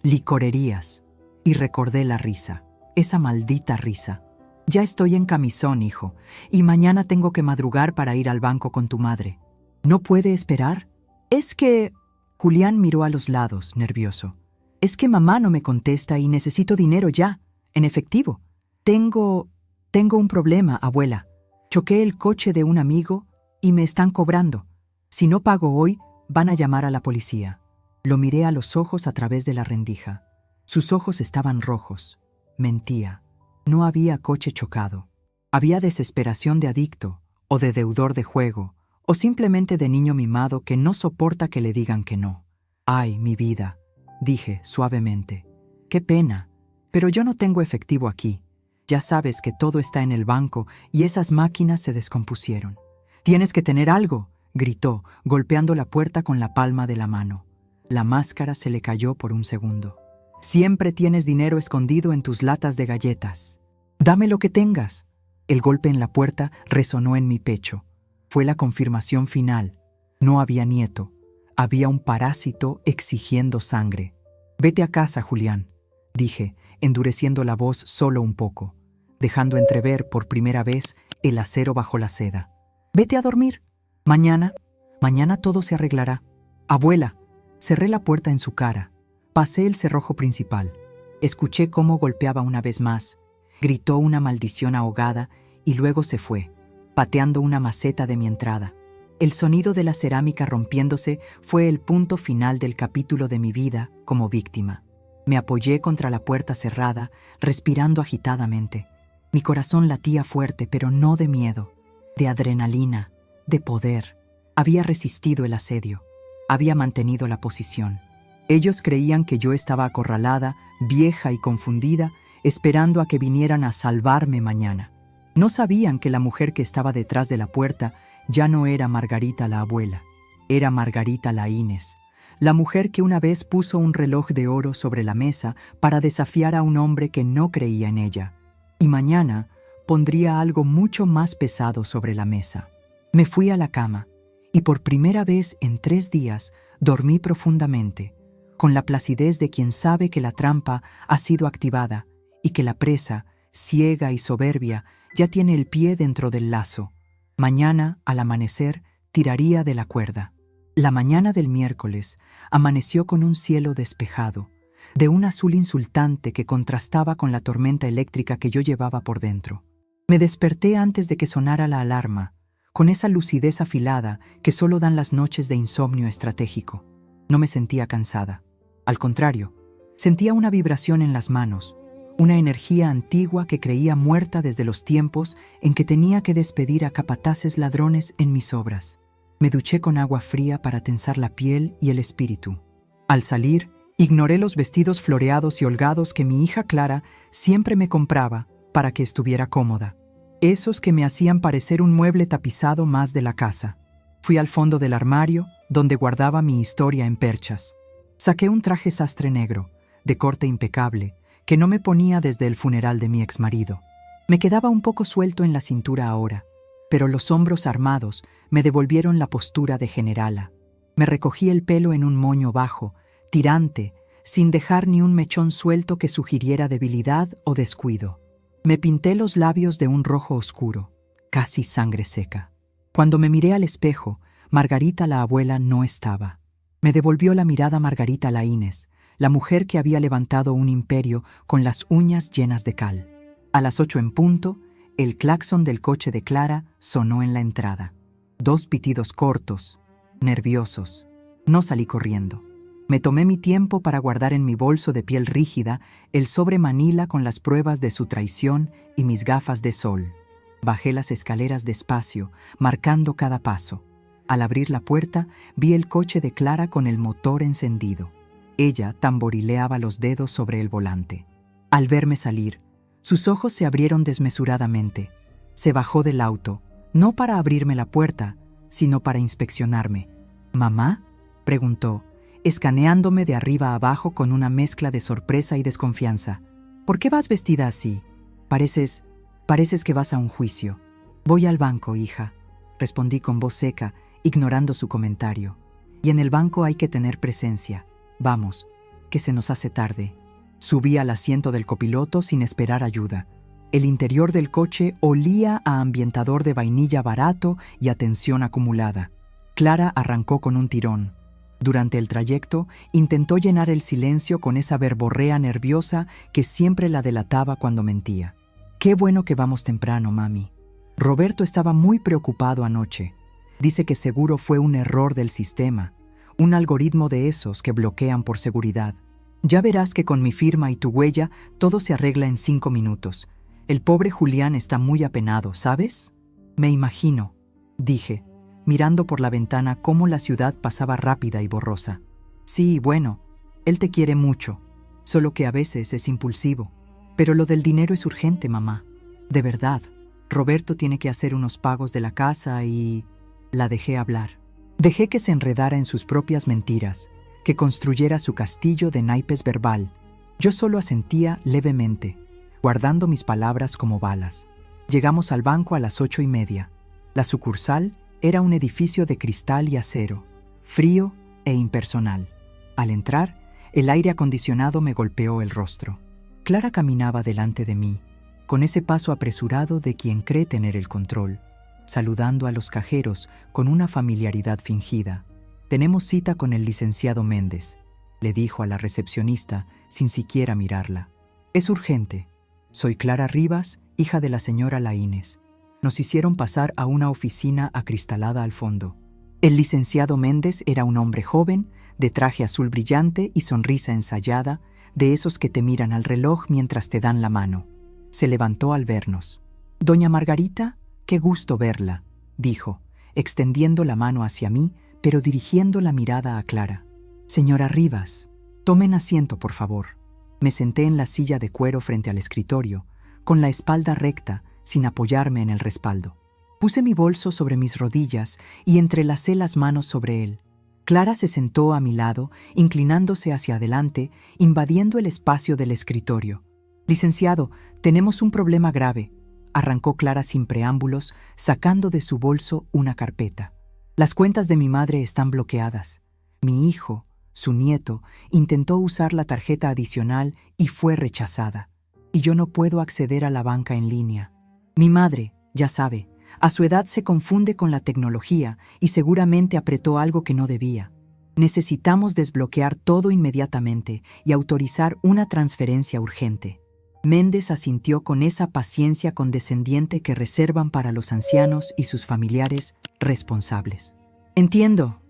S1: licorerías. Y recordé la risa. Esa maldita risa. «Ya estoy en camisón, hijo, y mañana tengo que madrugar para ir al banco con tu madre. ¿No puede esperar?» «Es que...» Julián miró a los lados, nervioso. «Es que mamá no me contesta y necesito dinero ya, en efectivo. Tengo un problema, abuela. Choqué el coche de un amigo y me están cobrando. Si no pago hoy, van a llamar a la policía». Lo miré a los ojos a través de la rendija. Sus ojos estaban rojos. Mentía. No había coche chocado. Había desesperación de adicto, o de deudor de juego, o simplemente de niño mimado que no soporta que le digan que no. «Ay, mi vida», dije suavemente. «Qué pena, pero yo no tengo efectivo aquí. Ya sabes que todo está en el banco y esas máquinas se descompusieron». «Tienes que tener algo», gritó, golpeando la puerta con la palma de la mano. La máscara se le cayó por un segundo. «Siempre tienes dinero escondido en tus latas de galletas. Dame lo que tengas». El golpe en la puerta resonó en mi pecho. Fue la confirmación final. No había nieto. Había un parásito exigiendo sangre. «Vete a casa, Julián», dije, endureciendo la voz solo un poco, dejando entrever por primera vez el acero bajo la seda. «Vete a dormir. Mañana todo se arreglará. Abuela». Cerré la puerta en su cara. Pasé el cerrojo principal. Escuché cómo golpeaba una vez más. Gritó una maldición ahogada y luego se fue, pateando una maceta de mi entrada. El sonido de la cerámica rompiéndose fue el punto final del capítulo de mi vida como víctima. Me apoyé contra la puerta cerrada, respirando agitadamente. Mi corazón latía fuerte, pero no de miedo, de adrenalina, de poder. Había resistido el asedio. Había mantenido la posición. Ellos creían que yo estaba acorralada, vieja y confundida, esperando a que vinieran a salvarme mañana. No sabían que la mujer que estaba detrás de la puerta ya no era Margarita la abuela. Era Margarita Laínez, la mujer que una vez puso un reloj de oro sobre la mesa para desafiar a un hombre que no creía en ella. Y mañana pondría algo mucho más pesado sobre la mesa. Me fui a la cama. Y por primera vez en 3 días dormí profundamente, con la placidez de quien sabe que la trampa ha sido activada y que la presa, ciega y soberbia, ya tiene el pie dentro del lazo. Mañana, al amanecer, tiraría de la cuerda. La mañana del miércoles amaneció con un cielo despejado, de un azul insultante que contrastaba con la tormenta eléctrica que yo llevaba por dentro. Me desperté antes de que sonara la alarma, con esa lucidez afilada que solo dan las noches de insomnio estratégico. No me sentía cansada. Al contrario, sentía una vibración en las manos, una energía antigua que creía muerta desde los tiempos en que tenía que despedir a capataces ladrones en mis obras. Me duché con agua fría para tensar la piel y el espíritu. Al salir, ignoré los vestidos floreados y holgados que mi hija Clara siempre me compraba para que estuviera cómoda. Esos que me hacían parecer un mueble tapizado más de la casa. Fui al fondo del armario, donde guardaba mi historia en perchas. Saqué un traje sastre negro, de corte impecable, que no me ponía desde el funeral de mi exmarido. Me quedaba un poco suelto en la cintura ahora, pero los hombros armados me devolvieron la postura de generala. Me recogí el pelo en un moño bajo, tirante, sin dejar ni un mechón suelto que sugiriera debilidad o descuido. Me pinté los labios de un rojo oscuro, casi sangre seca. Cuando me miré al espejo, Margarita la abuela no estaba. Me devolvió la mirada Margarita Laínez, la mujer que había levantado un imperio con las uñas llenas de cal. A las 8 en punto, el claxon del coche de Clara sonó en la entrada. 2 pitidos cortos, nerviosos. No salí corriendo. Me tomé mi tiempo para guardar en mi bolso de piel rígida el sobre manila con las pruebas de su traición y mis gafas de sol. Bajé las escaleras despacio, marcando cada paso. Al abrir la puerta, vi el coche de Clara con el motor encendido. Ella tamborileaba los dedos sobre el volante. Al verme salir, sus ojos se abrieron desmesuradamente. Se bajó del auto, no para abrirme la puerta, sino para inspeccionarme. «¿Mamá?», preguntó, escaneándome de arriba a abajo con una mezcla de sorpresa y desconfianza. «¿Por qué vas vestida así? Pareces que vas a un juicio». «Voy al banco, hija», respondí con voz seca, ignorando su comentario. «Y en el banco hay que tener presencia. Vamos, que se nos hace tarde». Subí al asiento del copiloto sin esperar ayuda. El interior del coche olía a ambientador de vainilla barato y a tensión acumulada. Clara arrancó con un tirón. Durante el trayecto, intentó llenar el silencio con esa verborrea nerviosa que siempre la delataba cuando mentía. «Qué bueno que vamos temprano, mami. Roberto estaba muy preocupado anoche. Dice que seguro fue un error del sistema, un algoritmo de esos que bloquean por seguridad. Ya verás que con mi firma y tu huella todo se arregla en 5 minutos. El pobre Julián está muy apenado, ¿sabes?» «Me imagino», dije, mirando por la ventana cómo la ciudad pasaba rápida y borrosa. «Sí, bueno, él te quiere mucho, solo que a veces es impulsivo. Pero lo del dinero es urgente, mamá. De verdad, Roberto tiene que hacer unos pagos de la casa y...» La dejé hablar. Dejé que se enredara en sus propias mentiras, que construyera su castillo de naipes verbal. Yo solo asentía levemente, guardando mis palabras como balas. Llegamos al banco a las 8:30. La sucursal era un edificio de cristal y acero, frío e impersonal. Al entrar, el aire acondicionado me golpeó el rostro. Clara caminaba delante de mí, con ese paso apresurado de quien cree tener el control, saludando a los cajeros con una familiaridad fingida. «Tenemos cita con el licenciado Méndez», le dijo a la recepcionista sin siquiera mirarla. «Es urgente. Soy Clara Rivas, hija de la señora Laínez». Nos hicieron pasar a una oficina acristalada al fondo. El licenciado Méndez era un hombre joven, de traje azul brillante y sonrisa ensayada, de esos que te miran al reloj mientras te dan la mano. Se levantó al vernos. «Doña Margarita, qué gusto verla», dijo, extendiendo la mano hacia mí, pero dirigiendo la mirada a Clara. «Señora Rivas, tomen asiento, por favor». Me senté en la silla de cuero frente al escritorio, con la espalda recta, sin apoyarme en el respaldo. Puse mi bolso sobre mis rodillas y entrelacé las manos sobre él. Clara se sentó a mi lado, inclinándose hacia adelante, invadiendo el espacio del escritorio. «Licenciado, tenemos un problema grave», arrancó Clara sin preámbulos, sacando de su bolso una carpeta. «Las cuentas de mi madre están bloqueadas. Mi hijo, su nieto, intentó usar la tarjeta adicional y fue rechazada. Y yo no puedo acceder a la banca en línea. Mi madre, ya sabe, A su edad se confunde con la tecnología y seguramente apretó algo que no debía. Necesitamos desbloquear todo inmediatamente y autorizar una transferencia urgente. Méndez asintió con esa paciencia condescendiente que reservan para los ancianos y sus familiares responsables. Entiendo.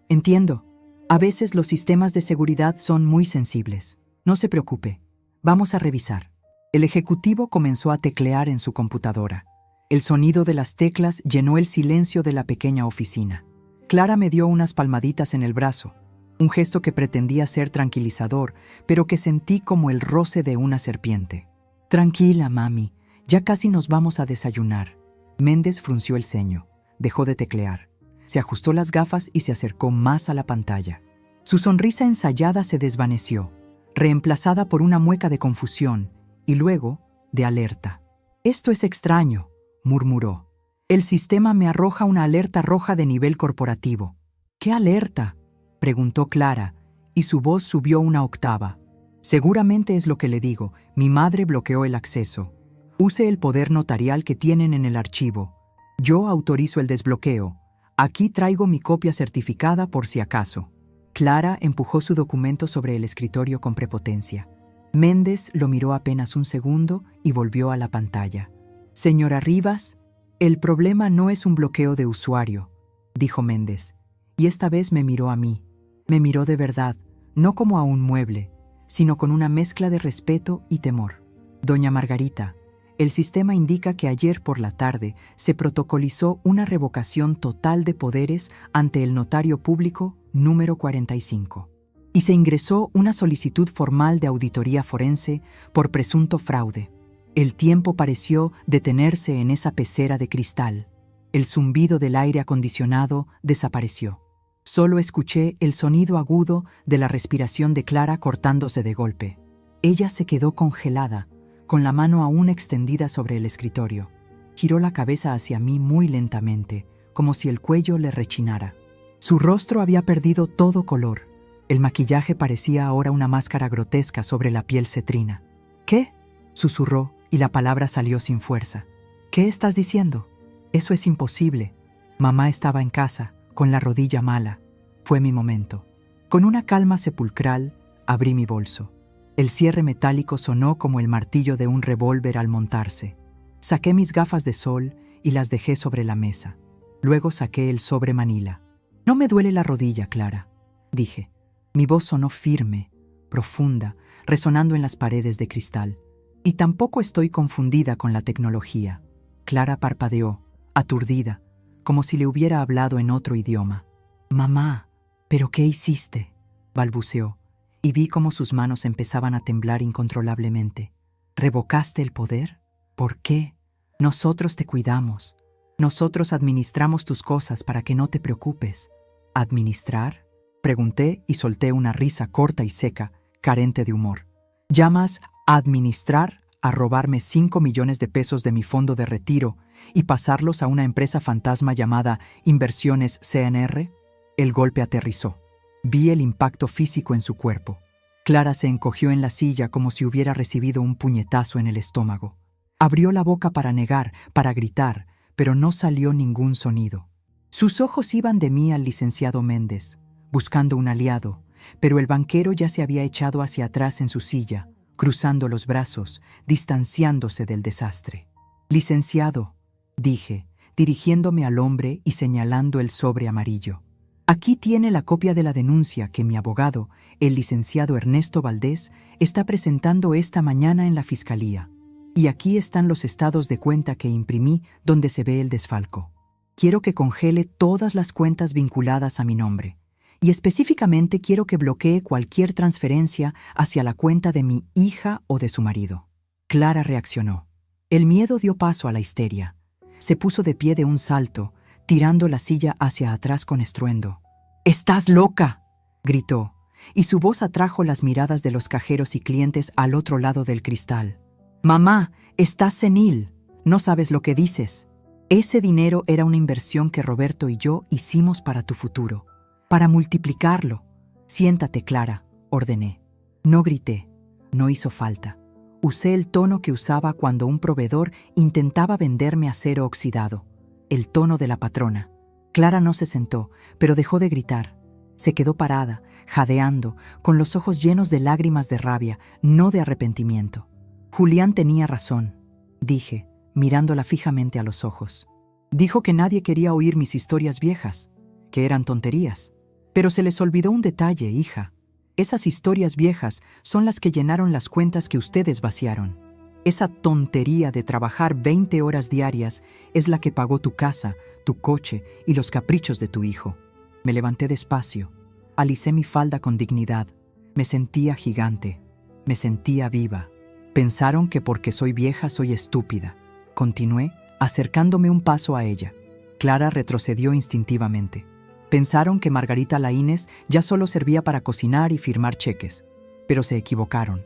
S1: A veces los sistemas de seguridad son muy sensibles. No se preocupe. Vamos a revisar. El ejecutivo comenzó a teclear en su computadora. El sonido de las teclas llenó el silencio de la pequeña oficina. Clara me dio unas palmaditas en el brazo, un gesto que pretendía ser tranquilizador, pero que sentí como el roce de una serpiente. Tranquila, mami, ya casi nos vamos a desayunar. Méndez frunció el ceño, dejó de teclear. Se ajustó las gafas y se acercó más a la pantalla. Su sonrisa ensayada se desvaneció, reemplazada por una mueca de confusión y luego de alerta. «Esto es extraño», murmuró. «El sistema me arroja una alerta roja de nivel corporativo». «¿Qué alerta?», preguntó Clara, y su voz subió una octava. «Seguramente es lo que le digo. Mi madre bloqueó el acceso. Use el poder notarial que tienen en el archivo. Yo autorizo el desbloqueo. Aquí traigo mi copia certificada por si acaso». Clara empujó su documento sobre el escritorio con prepotencia. Méndez lo miró apenas un segundo y volvió a la pantalla. «Señora Rivas, el problema no es un bloqueo de usuario», dijo Méndez, y esta vez me miró a mí. Me miró de verdad, no como a un mueble, sino con una mezcla de respeto y temor. «Doña Margarita, el sistema indica que ayer por la tarde se protocolizó una revocación total de poderes ante el notario público número 45 y se ingresó una solicitud formal de auditoría forense por presunto fraude. El tiempo pareció detenerse en esa pecera de cristal. El zumbido del aire acondicionado desapareció. Solo escuché el sonido agudo de la respiración de Clara cortándose de golpe. Ella se quedó congelada, con la mano aún extendida sobre el escritorio. Giró la cabeza hacia mí muy lentamente, como si el cuello le rechinara. Su rostro había perdido todo color. El maquillaje parecía ahora una máscara grotesca sobre la piel cetrina. «¿Qué?», susurró, y la palabra salió sin fuerza. «¿Qué estás diciendo? Eso es imposible. Mamá estaba en casa, con la rodilla mala». Fue mi momento. Con una calma sepulcral, abrí mi bolso. El cierre metálico sonó como el martillo de un revólver al montarse. Saqué mis gafas de sol y las dejé sobre la mesa. Luego saqué el sobre Manila. «No me duele la rodilla, Clara», dije. Mi voz sonó firme, profunda, resonando en las paredes de cristal. «Y tampoco estoy confundida con la tecnología». Clara parpadeó, aturdida, como si le hubiera hablado en otro idioma. «Mamá, ¿pero qué hiciste?», balbuceó, y vi cómo sus manos empezaban a temblar incontrolablemente. «¿Revocaste el poder? ¿Por qué? Nosotros te cuidamos. Nosotros administramos tus cosas para que no te preocupes». «¿Administrar?», pregunté y solté una risa corta y seca, carente de humor. «¿Llamas administrar a robarme 5 millones de pesos de mi fondo de retiro y pasarlos a una empresa fantasma llamada Inversiones CNR?» El golpe aterrizó. Vi el impacto físico en su cuerpo. Clara se encogió en la silla como si hubiera recibido un puñetazo en el estómago. Abrió la boca para negar, para gritar, pero no salió ningún sonido. Sus ojos iban de mí al licenciado Méndez, buscando un aliado, pero el banquero ya se había echado hacia atrás en su silla, cruzando los brazos, distanciándose del desastre. «Licenciado», dije, dirigiéndome al hombre y señalando el sobre amarillo. «Aquí tiene la copia de la denuncia que mi abogado, el licenciado Ernesto Valdés, está presentando esta mañana en la Fiscalía. Y aquí están los estados de cuenta que imprimí donde se ve el desfalco. Quiero que congele todas las cuentas vinculadas a mi nombre. Y específicamente quiero que bloquee cualquier transferencia hacia la cuenta de mi hija o de su marido». Clara reaccionó. El miedo dio paso a la histeria. Se puso de pie de un salto, tirando la silla hacia atrás con estruendo. «¡Estás loca!», gritó, y su voz atrajo las miradas de los cajeros y clientes al otro lado del cristal. «Mamá, estás senil. No sabes lo que dices. Ese dinero era una inversión que Roberto y yo hicimos para tu futuro. Para multiplicarlo». «Siéntate, Clara», ordené. No grité. No hizo falta. Usé el tono que usaba cuando un proveedor intentaba venderme acero oxidado. el tono de la patrona. Clara no se sentó, pero dejó de gritar. Se quedó parada, jadeando, con los ojos llenos de lágrimas de rabia, no de arrepentimiento. Julián tenía razón, dije, mirándola fijamente a los ojos. Dijo que nadie quería oír mis historias viejas, que eran tonterías. Pero se les olvidó un detalle, hija. Esas historias viejas son las que llenaron las cuentas que ustedes vaciaron. Esa tontería de trabajar 20 horas diarias es la que pagó tu casa, tu coche y los caprichos de tu hijo. Me levanté despacio, alicé mi falda con dignidad. Me sentía gigante, me sentía viva. Pensaron que porque soy vieja soy estúpida. Continué, acercándome un paso a ella. Clara retrocedió instintivamente. Pensaron que Margarita Laínez ya solo servía para cocinar y firmar cheques, pero se equivocaron.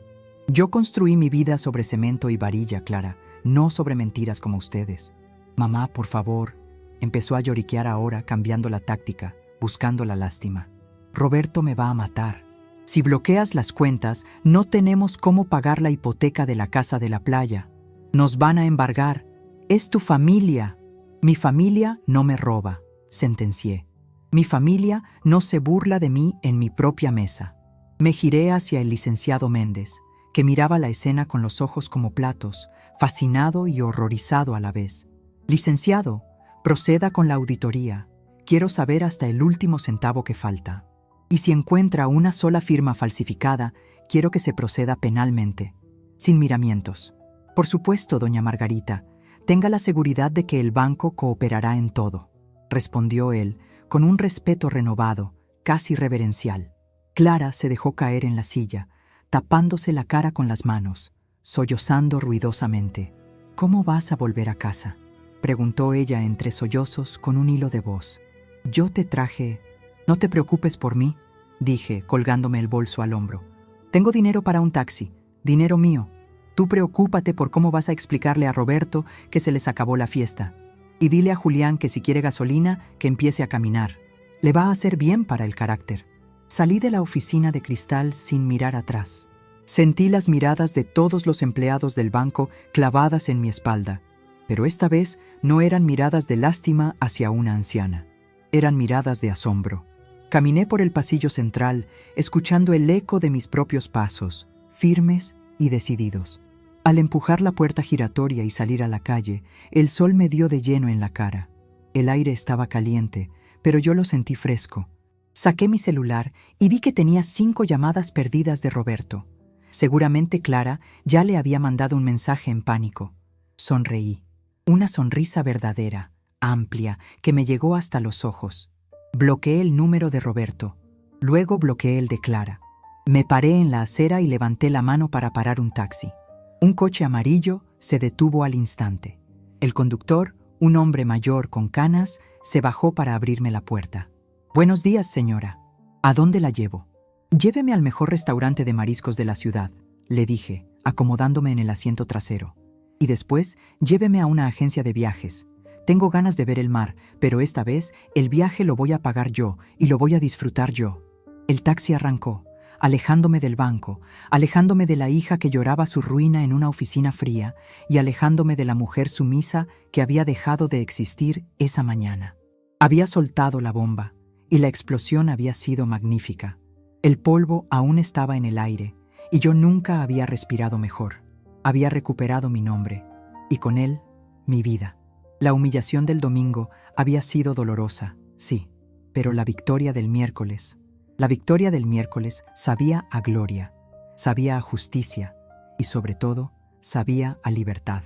S1: Yo construí mi vida sobre cemento y varilla, Clara, no sobre mentiras como ustedes. Mamá, por favor, empezó a lloriquear ahora, cambiando la táctica, buscando la lástima. Roberto me va a matar. Si bloqueas las cuentas, no tenemos cómo pagar la hipoteca de la casa de la playa. Nos van a embargar. Es tu familia. Mi familia no me roba, sentencié. Mi familia no se burla de mí en mi propia mesa. Me giré hacia el licenciado Méndez, que miraba la escena con los ojos como platos, fascinado y horrorizado a la vez. Licenciado, proceda con la auditoría. Quiero saber hasta el último centavo que falta. Y si encuentra una sola firma falsificada, quiero que se proceda penalmente, sin miramientos. Por supuesto, doña Margarita, tenga la seguridad de que el banco cooperará en todo, respondió él, con un respeto renovado, casi reverencial. Clara se dejó caer en la silla, tapándose la cara con las manos, sollozando ruidosamente. ¿Cómo vas a volver a casa?, preguntó ella entre sollozos con un hilo de voz. Yo te traje... No te preocupes por mí, dije, colgándome el bolso al hombro. Tengo dinero para un taxi, dinero mío. Tú preocúpate por cómo vas a explicarle a Roberto que se les acabó la fiesta. Y dile a Julián que si quiere gasolina, que empiece a caminar. Le va a hacer bien para el carácter. Salí de la oficina de cristal sin mirar atrás. Sentí las miradas de todos los empleados del banco clavadas en mi espalda, pero esta vez no eran miradas de lástima hacia una anciana. Eran miradas de asombro. Caminé por el pasillo central, escuchando el eco de mis propios pasos, firmes y decididos. Al empujar la puerta giratoria y salir a la calle, el sol me dio de lleno en la cara. El aire estaba caliente, pero yo lo sentí fresco. Saqué mi celular y vi que tenía 5 llamadas perdidas de Roberto. Seguramente Clara ya le había mandado un mensaje en pánico. Sonreí. Una sonrisa verdadera, amplia, que me llegó hasta los ojos. Bloqueé el número de Roberto. Luego bloqueé el de Clara. Me paré en la acera y levanté la mano para parar un taxi. Un coche amarillo se detuvo al instante. El conductor, un hombre mayor con canas, se bajó para abrirme la puerta. «Buenos días, señora. ¿A dónde la llevo?» «Lléveme al mejor restaurante de mariscos de la ciudad», le dije, acomodándome en el asiento trasero. «Y después, lléveme a una agencia de viajes. Tengo ganas de ver el mar, pero esta vez el viaje lo voy a pagar yo y lo voy a disfrutar yo». El taxi arrancó, alejándome del banco, alejándome de la hija que lloraba su ruina en una oficina fría y alejándome de la mujer sumisa que había dejado de existir esa mañana. Había soltado la bomba y la explosión había sido magnífica. El polvo aún estaba en el aire y yo nunca había respirado mejor. Había recuperado mi nombre y con él mi vida. La humillación del domingo había sido dolorosa, sí, pero la victoria del miércoles sabía a gloria, sabía a justicia y sobre todo sabía a libertad.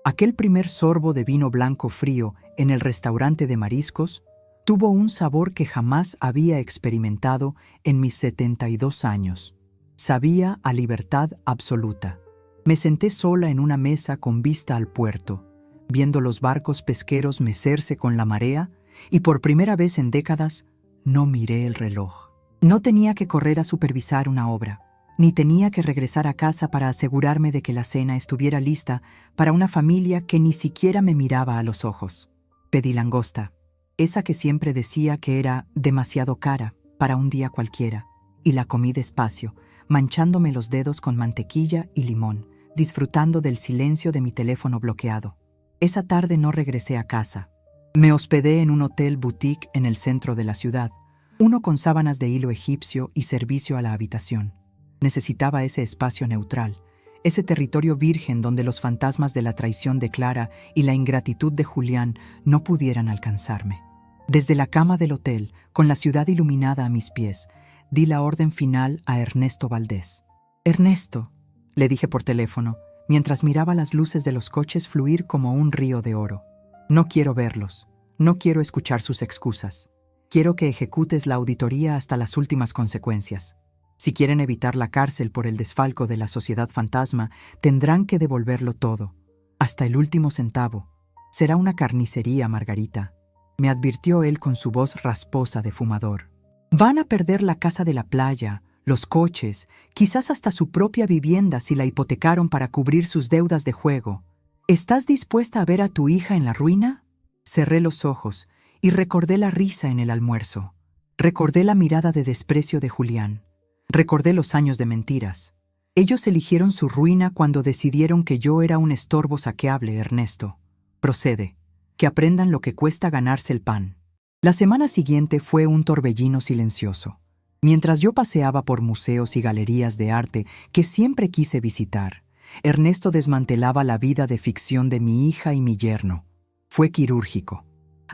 S1: Aquel primer sorbo de vino blanco frío en el restaurante de mariscos tuvo un sabor que jamás había experimentado en mis 72 años. Sabía a libertad absoluta. Me senté sola en una mesa con vista al puerto, viendo los barcos pesqueros mecerse con la marea, y por primera vez en décadas no miré el reloj. No tenía que correr a supervisar una obra, ni tenía que regresar a casa para asegurarme de que la cena estuviera lista para una familia que ni siquiera me miraba a los ojos. Pedí langosta, esa que siempre decía que era demasiado cara para un día cualquiera, y la comí despacio, manchándome los dedos con mantequilla y limón, disfrutando del silencio de mi teléfono bloqueado. Esa tarde no regresé a casa. Me hospedé en un hotel boutique en el centro de la ciudad, uno con sábanas de hilo egipcio y servicio a la habitación. Necesitaba ese espacio neutral, ese territorio virgen donde los fantasmas de la traición de Clara y la ingratitud de Julián no pudieran alcanzarme. Desde la cama del hotel, con la ciudad iluminada a mis pies, di la orden final a Ernesto Valdés. «Ernesto», le dije por teléfono, mientras miraba las luces de los coches fluir como un río de oro. «No quiero verlos, no quiero escuchar sus excusas. Quiero que ejecutes la auditoría hasta las últimas consecuencias. Si quieren evitar la cárcel por el desfalco de la sociedad fantasma, tendrán que devolverlo todo, hasta el último centavo. Será una carnicería, Margarita», me advirtió él con su voz rasposa de fumador. «Van a perder la casa de la playa, los coches, quizás hasta su propia vivienda si la hipotecaron para cubrir sus deudas de juego. ¿Estás dispuesta a ver a tu hija en la ruina?». Cerré los ojos y recordé la risa en el almuerzo. Recordé la mirada de desprecio de Julián. Recordé los años de mentiras. Ellos eligieron su ruina cuando decidieron que yo era un estorbo saqueable, Ernesto. Procede, que aprendan lo que cuesta ganarse el pan. La semana siguiente fue un torbellino silencioso. Mientras yo paseaba por museos y galerías de arte que siempre quise visitar, Ernesto desmantelaba la vida de ficción de mi hija y mi yerno. Fue quirúrgico.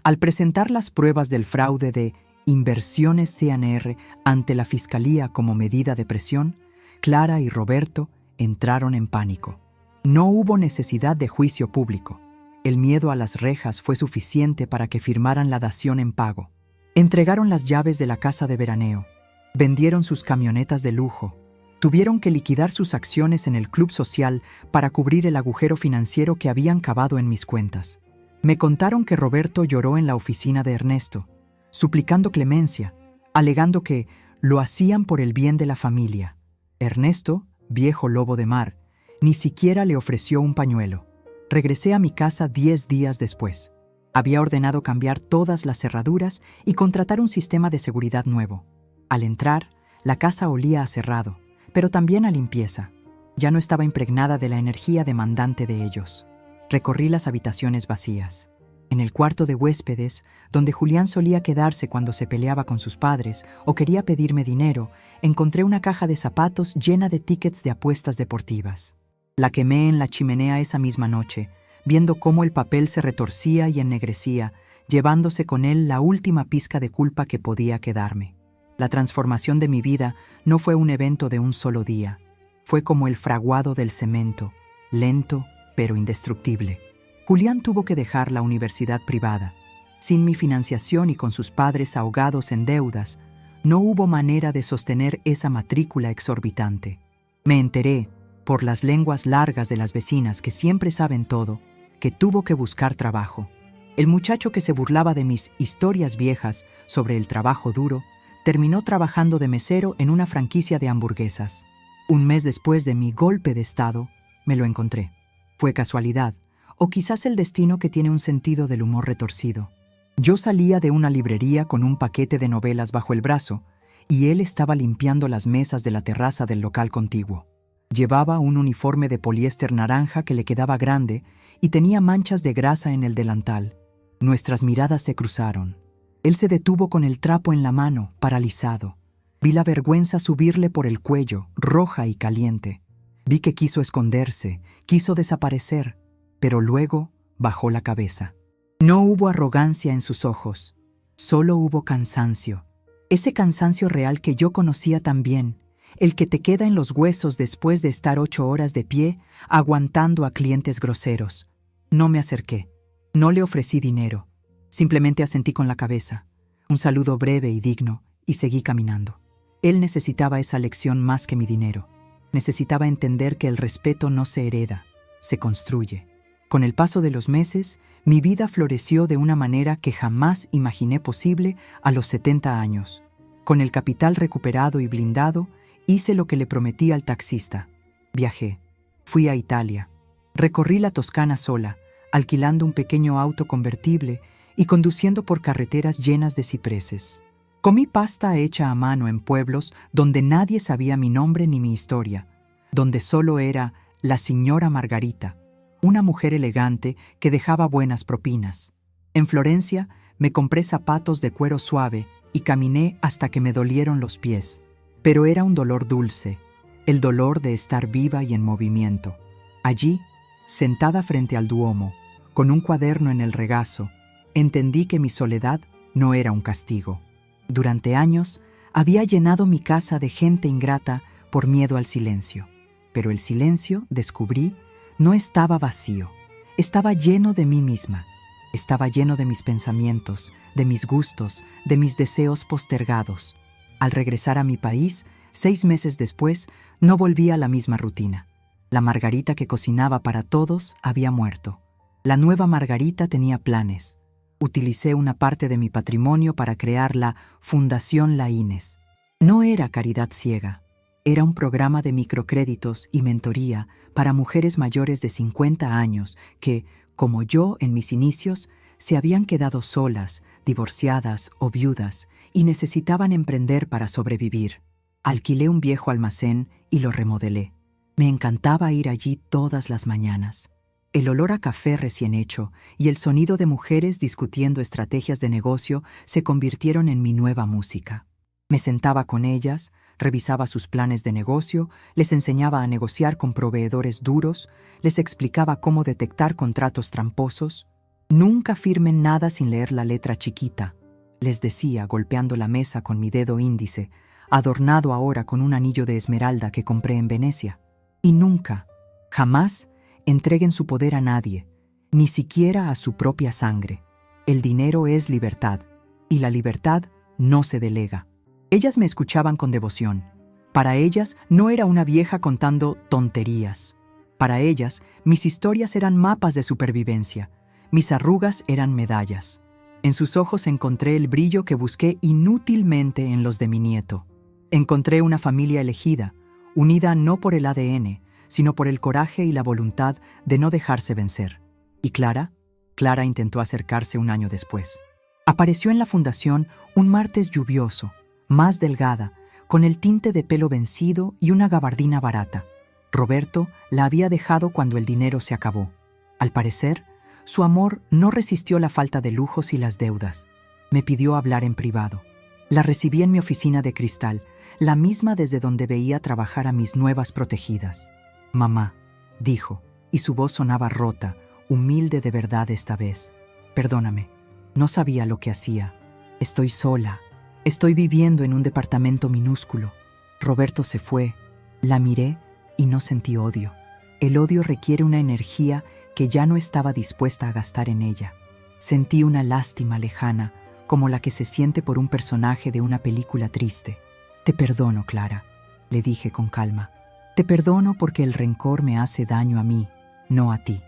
S1: Al presentar las pruebas del fraude de Inversiones CNR ante la Fiscalía como medida de presión, Clara y Roberto entraron en pánico. No hubo necesidad de juicio público. El miedo a las rejas fue suficiente para que firmaran la dación en pago. Entregaron las llaves de la casa de veraneo. Vendieron sus camionetas de lujo. Tuvieron que liquidar sus acciones en el club social para cubrir el agujero financiero que habían cavado en mis cuentas. Me contaron que Roberto lloró en la oficina de Ernesto, suplicando clemencia, alegando que lo hacían por el bien de la familia. Ernesto, viejo lobo de mar, ni siquiera le ofreció un pañuelo. Regresé a mi casa 10 días después. Había ordenado cambiar todas las cerraduras y contratar un sistema de seguridad nuevo. Al entrar, la casa olía a cerrado, pero también a limpieza. Ya no estaba impregnada de la energía demandante de ellos. Recorrí las habitaciones vacías. En el cuarto de huéspedes, donde Julián solía quedarse cuando se peleaba con sus padres o quería pedirme dinero, encontré una caja de zapatos llena de tickets de apuestas deportivas. La quemé en la chimenea esa misma noche, viendo cómo el papel se retorcía y ennegrecía, llevándose con él la última pizca de culpa que podía quedarme. La transformación de mi vida no fue un evento de un solo día. Fue como el fraguado del cemento, lento pero indestructible. Julián tuvo que dejar la universidad privada. Sin mi financiación y con sus padres ahogados en deudas, no hubo manera de sostener esa matrícula exorbitante. Me enteré, por las lenguas largas de las vecinas que siempre saben todo, que tuvo que buscar trabajo. El muchacho que se burlaba de mis historias viejas sobre el trabajo duro, terminó trabajando de mesero en una franquicia de hamburguesas. Un mes después de mi golpe de estado, me lo encontré. Fue casualidad, o quizás el destino que tiene un sentido del humor retorcido. Yo salía de una librería con un paquete de novelas bajo el brazo, y él estaba limpiando las mesas de la terraza del local contiguo. Llevaba un uniforme de poliéster naranja que le quedaba grande y tenía manchas de grasa en el delantal. Nuestras miradas se cruzaron. Él se detuvo con el trapo en la mano, paralizado. Vi la vergüenza subirle por el cuello, roja y caliente. Vi que quiso esconderse, quiso desaparecer, pero luego bajó la cabeza. No hubo arrogancia en sus ojos, solo hubo cansancio. Ese cansancio real que yo conocía tan bien, el que te queda en los huesos después de estar 8 horas de pie, aguantando a clientes groseros. No me acerqué, no le ofrecí dinero. Simplemente asentí con la cabeza, un saludo breve y digno, y seguí caminando. Él necesitaba esa lección más que mi dinero. Necesitaba entender que el respeto no se hereda, se construye. Con el paso de los meses, mi vida floreció de una manera que jamás imaginé posible a los 70 años. Con el capital recuperado y blindado, hice lo que le prometí al taxista. Viajé, fui a Italia, recorrí la Toscana sola, alquilando un pequeño auto convertible y conduciendo por carreteras llenas de cipreses. Comí pasta hecha a mano en pueblos donde nadie sabía mi nombre ni mi historia, donde solo era la señora Margarita, una mujer elegante que dejaba buenas propinas. En Florencia, me compré zapatos de cuero suave y caminé hasta que me dolieron los pies. Pero era un dolor dulce, el dolor de estar viva y en movimiento. Allí, sentada frente al Duomo, con un cuaderno en el regazo, entendí que mi soledad no era un castigo. Durante años, había llenado mi casa de gente ingrata por miedo al silencio. Pero el silencio, descubrí, no estaba vacío. Estaba lleno de mí misma. Estaba lleno de mis pensamientos, de mis gustos, de mis deseos postergados. Al regresar a mi país, 6 meses después, no volví a la misma rutina. La Margarita que cocinaba para todos había muerto. La nueva Margarita tenía planes. Utilicé una parte de mi patrimonio para crear la Fundación Laínez. No era caridad ciega. Era un programa de microcréditos y mentoría para mujeres mayores de 50 años que, como yo en mis inicios, se habían quedado solas, divorciadas o viudas y necesitaban emprender para sobrevivir. Alquilé un viejo almacén y lo remodelé. Me encantaba ir allí todas las mañanas. El olor a café recién hecho y el sonido de mujeres discutiendo estrategias de negocio se convirtieron en mi nueva música. Me sentaba con ellas, revisaba sus planes de negocio, les enseñaba a negociar con proveedores duros, les explicaba cómo detectar contratos tramposos. Nunca firmen nada sin leer la letra chiquita, les decía golpeando la mesa con mi dedo índice, adornado ahora con un anillo de esmeralda que compré en Venecia. Y nunca, jamás, entreguen su poder a nadie, ni siquiera a su propia sangre. El dinero es libertad, y la libertad no se delega. Ellas me escuchaban con devoción. Para ellas no era una vieja contando tonterías. Para ellas, mis historias eran mapas de supervivencia. Mis arrugas eran medallas. En sus ojos encontré el brillo que busqué inútilmente en los de mi nieto. Encontré una familia elegida, unida no por el ADN, sino por el coraje y la voluntad de no dejarse vencer. ¿Y Clara? Clara intentó acercarse un año después. Apareció en la fundación un martes lluvioso, más delgada, con el tinte de pelo vencido y una gabardina barata. Roberto la había dejado cuando el dinero se acabó. Al parecer, su amor no resistió la falta de lujos y las deudas. Me pidió hablar en privado. La recibí en mi oficina de cristal, la misma desde donde veía trabajar a mis nuevas protegidas. «Mamá», dijo, y su voz sonaba rota, humilde de verdad esta vez. «Perdóname, no sabía lo que hacía. Estoy sola. Estoy viviendo en un departamento minúsculo. Roberto se fue. La miré y no sentí odio. El odio requiere una energía que ya no estaba dispuesta a gastar en ella. Sentí una lástima lejana, como la que se siente por un personaje de una película triste. Te perdono, Clara», le dije con calma. «Te perdono porque el rencor me hace daño a mí, no a ti.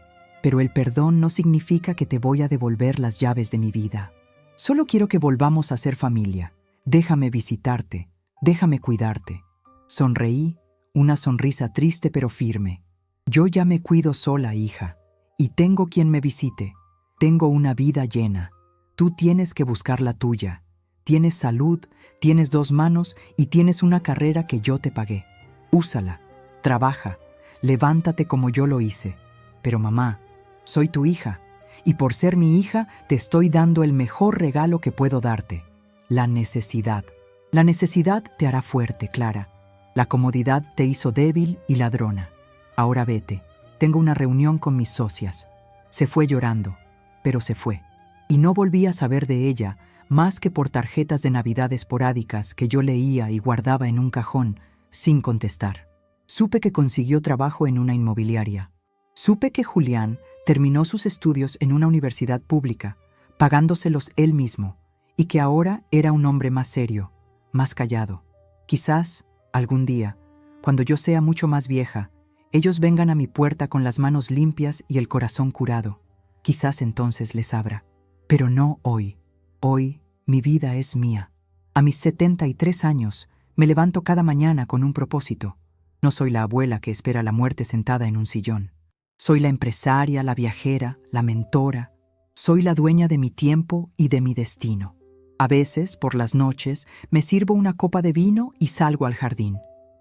S1: Pero el perdón no significa que te voy a devolver las llaves de mi vida. Solo quiero que volvamos a ser familia. Déjame visitarte, déjame cuidarte». Sonreí, una sonrisa triste pero firme. «Yo ya me cuido sola, hija, y tengo quien me visite. Tengo una vida llena. Tú tienes que buscar la tuya. Tienes salud, tienes 2 manos y tienes una carrera que yo te pagué. Úsala, trabaja, levántate como yo lo hice. Pero mamá, soy tu hija, y por ser mi hija te estoy dando el mejor regalo que puedo darte. La necesidad. La necesidad te hará fuerte, Clara. La comodidad te hizo débil y ladrona. Ahora vete. Tengo una reunión con mis socias». Se fue llorando, pero se fue. Y no volví a saber de ella más que por tarjetas de Navidad esporádicas que yo leía y guardaba en un cajón sin contestar. Supe que consiguió trabajo en una inmobiliaria. Supe que Julián terminó sus estudios en una universidad pública, pagándoselos él mismo, y que ahora era un hombre más serio, más callado. Quizás, algún día, cuando yo sea mucho más vieja, ellos vengan a mi puerta con las manos limpias y el corazón curado. Quizás entonces les abra. Pero no hoy. Hoy mi vida es mía. A mis 73 años me levanto cada mañana con un propósito. No soy la abuela que espera la muerte sentada en un sillón. Soy la empresaria, la viajera, la mentora. Soy la dueña de mi tiempo y de mi destino. A veces, por las noches, me sirvo una copa de vino y salgo al jardín.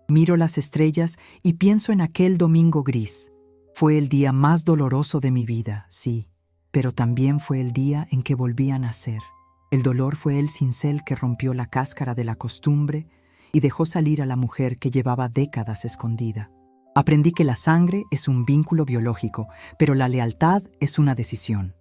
S1: Miro las estrellas y pienso en aquel domingo gris. Fue el día más doloroso de mi vida, sí. Pero también fue el día en que volví a nacer. El dolor fue el cincel que rompió la cáscara de la costumbre y dejó salir a la mujer que llevaba décadas escondida. Aprendí que la sangre es un vínculo biológico, pero la lealtad es una decisión.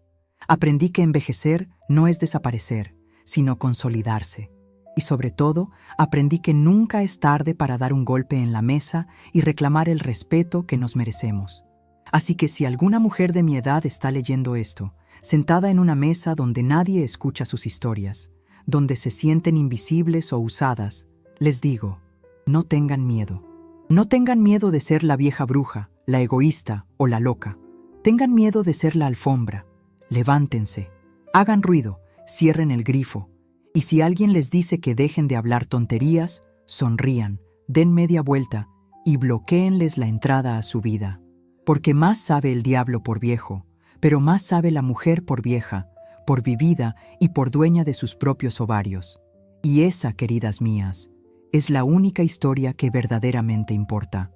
S1: Aprendí que envejecer no es desaparecer, sino consolidarse. Y sobre todo, aprendí que nunca es tarde para dar un golpe en la mesa y reclamar el respeto que nos merecemos. Así que si alguna mujer de mi edad está leyendo esto, sentada en una mesa donde nadie escucha sus historias, donde se sienten invisibles o usadas, les digo, no tengan miedo. No tengan miedo de ser la vieja bruja, la egoísta o la loca. Tengan miedo de ser la alfombra. Levántense, hagan ruido, cierren el grifo. Y si alguien les dice que dejen de hablar tonterías, sonrían, den media vuelta y bloquéenles la entrada a su vida. Porque más sabe el diablo por viejo, pero más sabe la mujer por vieja, por vivida y por dueña de sus propios ovarios. Y esa, queridas mías, es la única historia que verdaderamente importa.